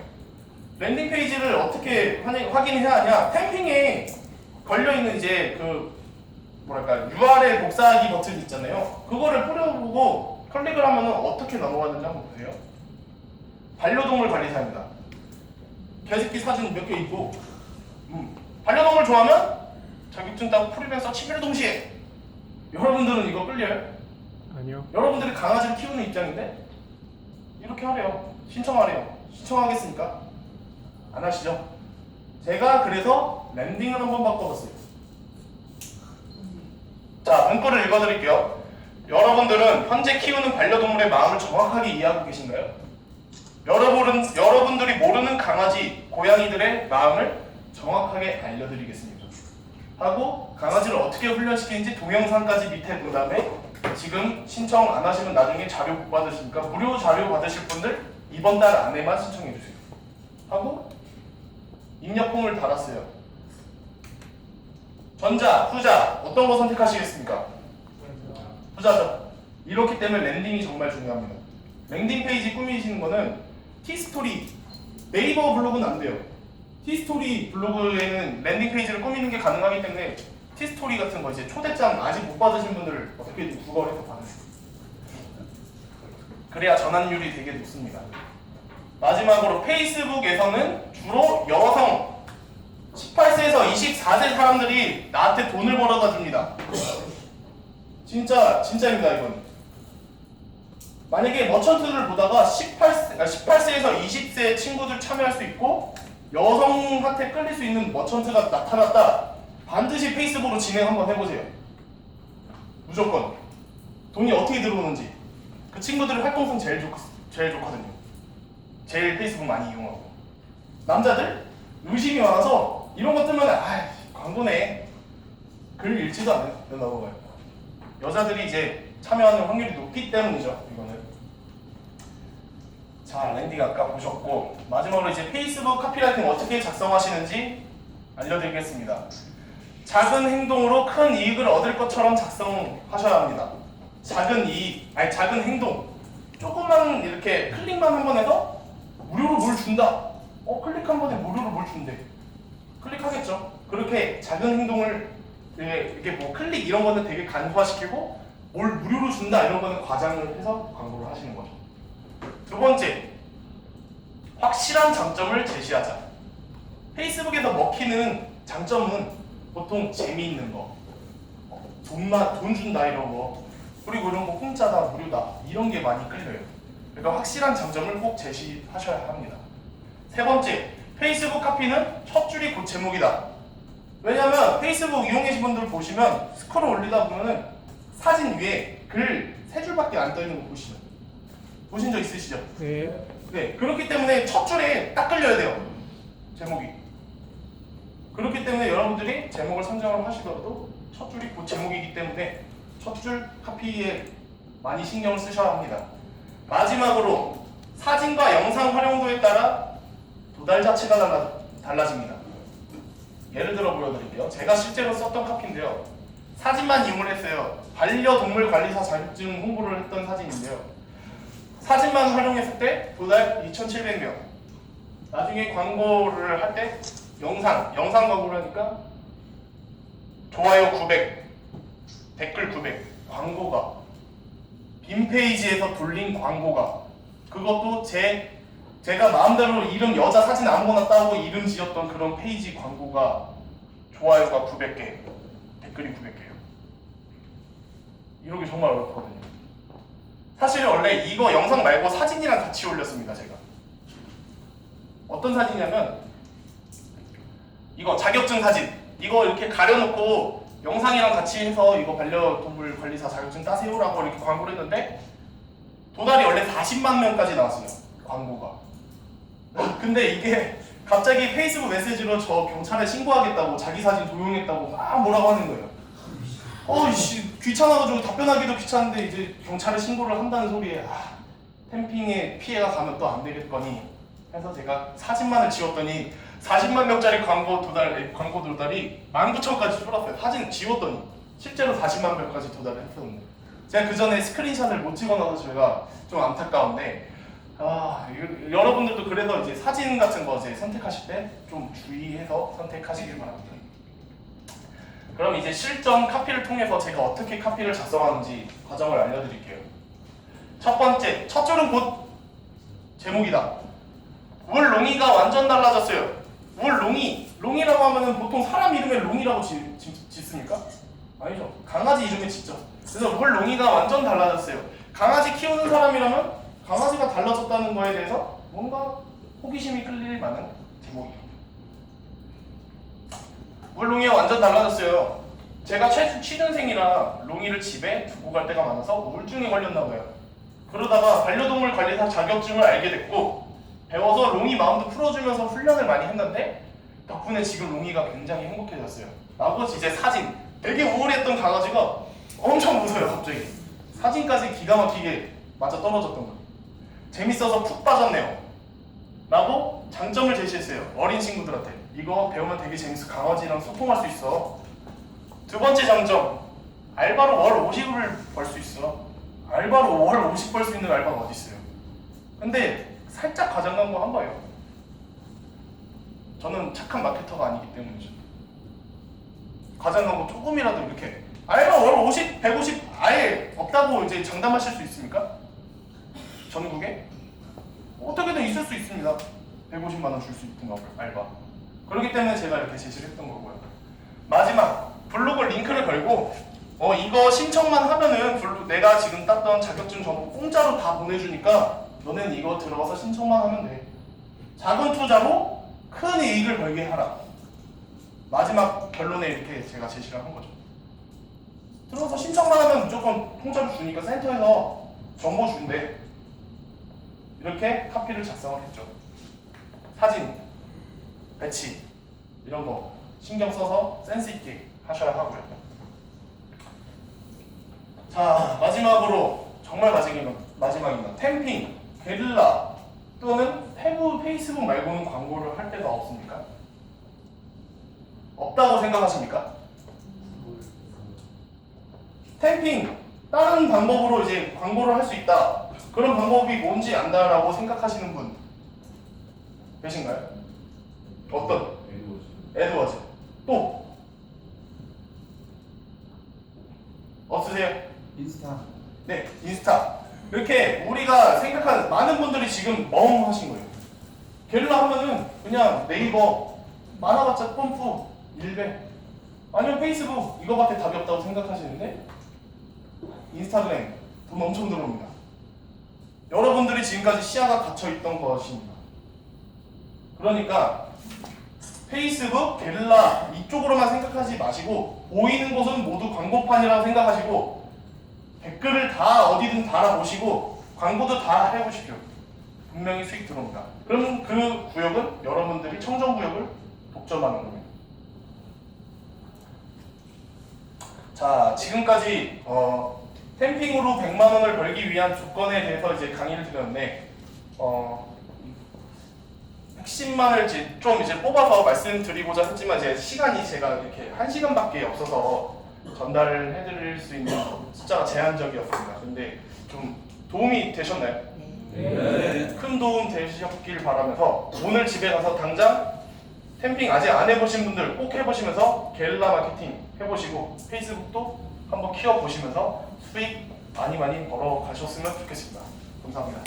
랜딩 페이지를 어떻게 확인해야 하냐? 템핑에 걸려있는 이제 URL 복사하기 버튼 있잖아요. 그거를 뿌려보고 클릭을 하면 어떻게 넘어가는지 한번 보세요. 반려동물 관리사입니다. 개새끼 사진 몇 개 있고, 반려동물 좋아하면 자격증 따고 프리랜서 7일 동시에. 여러분들은 이거 끌려요? 아니요. 여러분들이 강아지를 키우는 입장인데 이렇게 하래요. 신청하래요. 신청하겠습니까? 안 하시죠? 제가 그래서 랜딩을 한번 바꿔봤어요. 자, 문구를 읽어드릴게요. 여러분들은 현재 키우는 반려동물의 마음을 정확하게 이해하고 계신가요? 여러분들이 모르는 강아지, 고양이들의 마음을 정확하게 알려드리겠습니다. 하고 강아지를 어떻게 훈련시키는지 동영상까지 밑에 본 다음에 지금 신청 안 하시면 나중에 자료 못 받으시니까 무료 자료 받으실 분들 이번 달 안에만 신청해 주세요. 하고 입력폼을 달았어요. 전자, 후자 어떤 거 선택하시겠습니까? 후자죠. 이렇기 때문에 랜딩이 정말 중요합니다. 랜딩 페이지 꾸미시는 거는 티스토리, 네이버 블로그는 안 돼요. 티스토리 블로그에는 랜딩 페이지를 꾸미는 게 가능하기 때문에 티스토리 같은 거 이제 초대장 아직 못 받으신 분들 어떻게든 구걸해서 받으세요. 그래야 전환율이 되게 높습니다. 마지막으로 페이스북에서는 주로 여성 18세에서 24세 사람들이 나한테 돈을 벌어다 줍니다. 진짜입니다 이건. 만약에 머천트를 보다가 18세에서 20세 친구들 참여할 수 있고 여성한테 끌릴 수 있는 머천트가 나타났다. 반드시 페이스북으로 진행 한번 해보세요. 무조건. 돈이 어떻게 들어오는지. 그 친구들의 활동성 제일 좋거든요. 제일 페이스북 많이 이용하고. 남자들 의심이 많아서 이런 거 뜨면 광고네. 글 읽지도 않아요. 넘어가요. 여자들이 이제 참여하는 확률이 높기 때문이죠. 이거는. 자, 랜딩 아까 보셨고 마지막으로 이제 페이스북 카피라이팅 어떻게 작성하시는지 알려드리겠습니다. 작은 행동으로 큰 이익을 얻을 것처럼 작성하셔야 합니다. 작은 행동. 조금만 이렇게 클릭만 한 번 해서 무료로 뭘 준다. 클릭 한 번에 무료로 뭘 준대. 클릭하겠죠. 그렇게 작은 행동을 이게 뭐 클릭 이런 거는 되게 간소화시키고 뭘 무료로 준다 이런 거는 과장을 해서 광고를 하시는 거죠. 두 번째, 확실한 장점을 제시하자. 페이스북에서 먹히는 장점은 보통 재미있는 거, 돈 준다 이런 거, 그리고 이런 거 공짜다 무료다 이런 게 많이 끌려요. 그러니까 확실한 장점을 꼭 제시하셔야 합니다. 세 번째, 페이스북 카피는 첫 줄이 곧 제목이다. 왜냐면 페이스북 이용해 계신 분들 보시면 스크롤 올리다 보면은 사진 위에 글 3줄밖에 안 떠있는 거 보신 적 있으시죠? 네. 그렇기 때문에 첫 줄에 딱 끌려야 돼요. 제목이. 그렇기 때문에 여러분들이 제목을 선정을 하시더라도 첫 줄이 곧 제목이기 때문에 첫 줄 카피에 많이 신경을 쓰셔야 합니다. 마지막으로 사진과 영상 활용도에 따라 도달 자체가 달라집니다. 예를 들어 보여드릴게요. 제가 실제로 썼던 카피인데요. 사진만 이용을 했어요. 반려동물 관리사 자격증 홍보를 했던 사진인데요. 사진만 활용했을 때 도달 2,700명. 나중에 광고를 할 때 영상 광고를 하니까 좋아요 900, 댓글 900, 광고가 빈 페이지에서 돌린 광고가 그것도 제가 마음대로 이름 여자 사진 아무거나 따고 이름 지었던 그런 페이지 광고가 좋아요가 900개, 댓글이 900개예요. 이러기 정말 어렵거든요. 사실 원래 이거 영상 말고 사진이랑 같이 올렸습니다. 제가 어떤 사진이냐면 이거 자격증 사진 이거 이렇게 가려놓고 영상이랑 같이 해서 이거 반려동물 관리사 자격증 따세요라고 이렇게 광고를 했는데 도달이 원래 40만 명까지 나왔어요. 광고가. 근데 이게 갑자기 페이스북 메시지로 저 경찰에 신고하겠다고 자기 사진 도용했다고 막 뭐라고 하는 거예요. 이씨 귀찮아가지고 답변하기도 귀찮은데 이제 경찰에 신고를 한다는 소리에 템핑에 피해가 가면 또 안 되겠거니 해서 제가 사진만을 지웠더니 40만 명짜리 광고 도달이 19,000까지 줄었어요. 사진 지웠더니 실제로 40만 명까지 도달을 했었는데 제가 그 전에 스크린샷을 못 찍어놔서 제가 좀 안타까운데 여러분들도 그래서 이제 사진 같은 거 이제 선택하실 때 좀 주의해서 선택하시길 바랍니다. 그럼 이제 실전 카피를 통해서 제가 어떻게 카피를 작성하는지 과정을 알려드릴게요. 첫 번째, 첫 줄은 곧 제목이다. 울롱이가 완전 달라졌어요. 롱이라고 하면은 보통 사람 이름에 롱이라고 짓습니까? 아니죠. 강아지 이름에 짓죠. 그래서 울롱이가 완전 달라졌어요. 강아지 키우는 사람이라면 강아지가 달라졌다는 거에 대해서 뭔가 호기심이 끌릴 만한 제목이에요. 울롱이가 완전 달라졌어요. 제가 취준생이라 롱이를 집에 두고 갈 때가 많아서 우울증에 걸렸나 봐요. 그러다가 반려동물 관리사 자격증을 알게 됐고 배워서 롱이 마음도 풀어주면서 훈련을 많이 했는데 덕분에 지금 롱이가 굉장히 행복해졌어요. 라고 이제 사진 되게 우울했던 강아지가 엄청 웃어요 갑자기. 사진까지 기가 막히게 맞아 떨어졌던 거예요. 재밌어서 푹 빠졌네요 라고 장점을 제시했어요. 어린 친구들한테 이거 배우면 되게 재밌어. 강아지랑 소통할 수 있어. 두 번째 장점, 알바로 월 50을 벌 수 있어. 알바로 월 50 벌 수 있는 알바가 어디 있어요? 근데 살짝 과장 광고 한 거예요. 저는 착한 마케터가 아니기 때문이죠. 과장 광고 조금이라도 이렇게 알바 월 50, 150 아예 없다고 이제 장담하실 수 있습니까? 전국에? 어떻게든 있을 수 있습니다. 150만 원 줄 수 있는 알바. 그렇기 때문에 제가 이렇게 제시를 했던 거고요. 마지막 블로그 링크를 걸고 이거 신청만 하면은 내가 지금 땄던 자격증 정보 공짜로 다 보내주니까 너네는 이거 들어가서 신청만 하면 돼. 작은 투자로 큰 이익을 벌게 하라. 마지막 결론에 이렇게 제가 제시를 한 거죠. 들어가서 신청만 하면 무조건 공짜로 주니까 센터에서 정보 준대. 이렇게 카피를 작성을 했죠. 사진, 배치 이런 거 신경 써서 센스 있게 하셔야 하고요. 자, 마지막으로 정말 마지막입니다. 템핑, 게릴라 또는 페이스북 말고는 광고를 할 데가 없습니까? 없다고 생각하십니까? 템핑, 다른 방법으로 이제 광고를 할 수 있다. 그런 방법이 뭔지 안다라고 생각하시는 분 계신가요? 어떤? 에드워즈. 또? 없으세요? 인스타. 네, 인스타. 이렇게 우리가 생각하는 많은 분들이 지금 멍하신 거예요. 게릴라 하면은 그냥 네이버, 많아봤자 펌프, 일베, 아니면 페이스북 이거밖에 답이 없다고 생각하시는데 인스타그램 돈 엄청 들어옵니다. 여러분들이 지금까지 시야가 갇혀있던 것입니다. 그러니까 페이스북, 게릴라 이쪽으로만 생각하지 마시고 보이는 곳은 모두 광고판이라고 생각하시고 댓글을 다 어디든 달아보시고 광고도 다 해보십시오. 분명히 수익 들어옵니다. 그럼 그 구역은 여러분들이 청정구역을 독점하는 겁니다. 자, 지금까지 템핑으로 100만 원을 벌기 위한 조건에 대해서 이제 강의를 드렸는데 핵심만을 좀 이제 뽑아서 말씀드리고자 했지만 시간이 제가 이렇게 1시간밖에 없어서 전달해드릴 수 있는 숫자가 제한적이었습니다. 근데 좀 도움이 되셨나요? 네. 큰 도움 되셨길 바라면서 오늘 집에 가서 당장 템핑 아직 안 해보신 분들 꼭 해보시면서 게릴라 마케팅 해보시고 페이스북도 한번 키워보시면서 수익 많이 벌어 가셨으면 좋겠습니다. 감사합니다.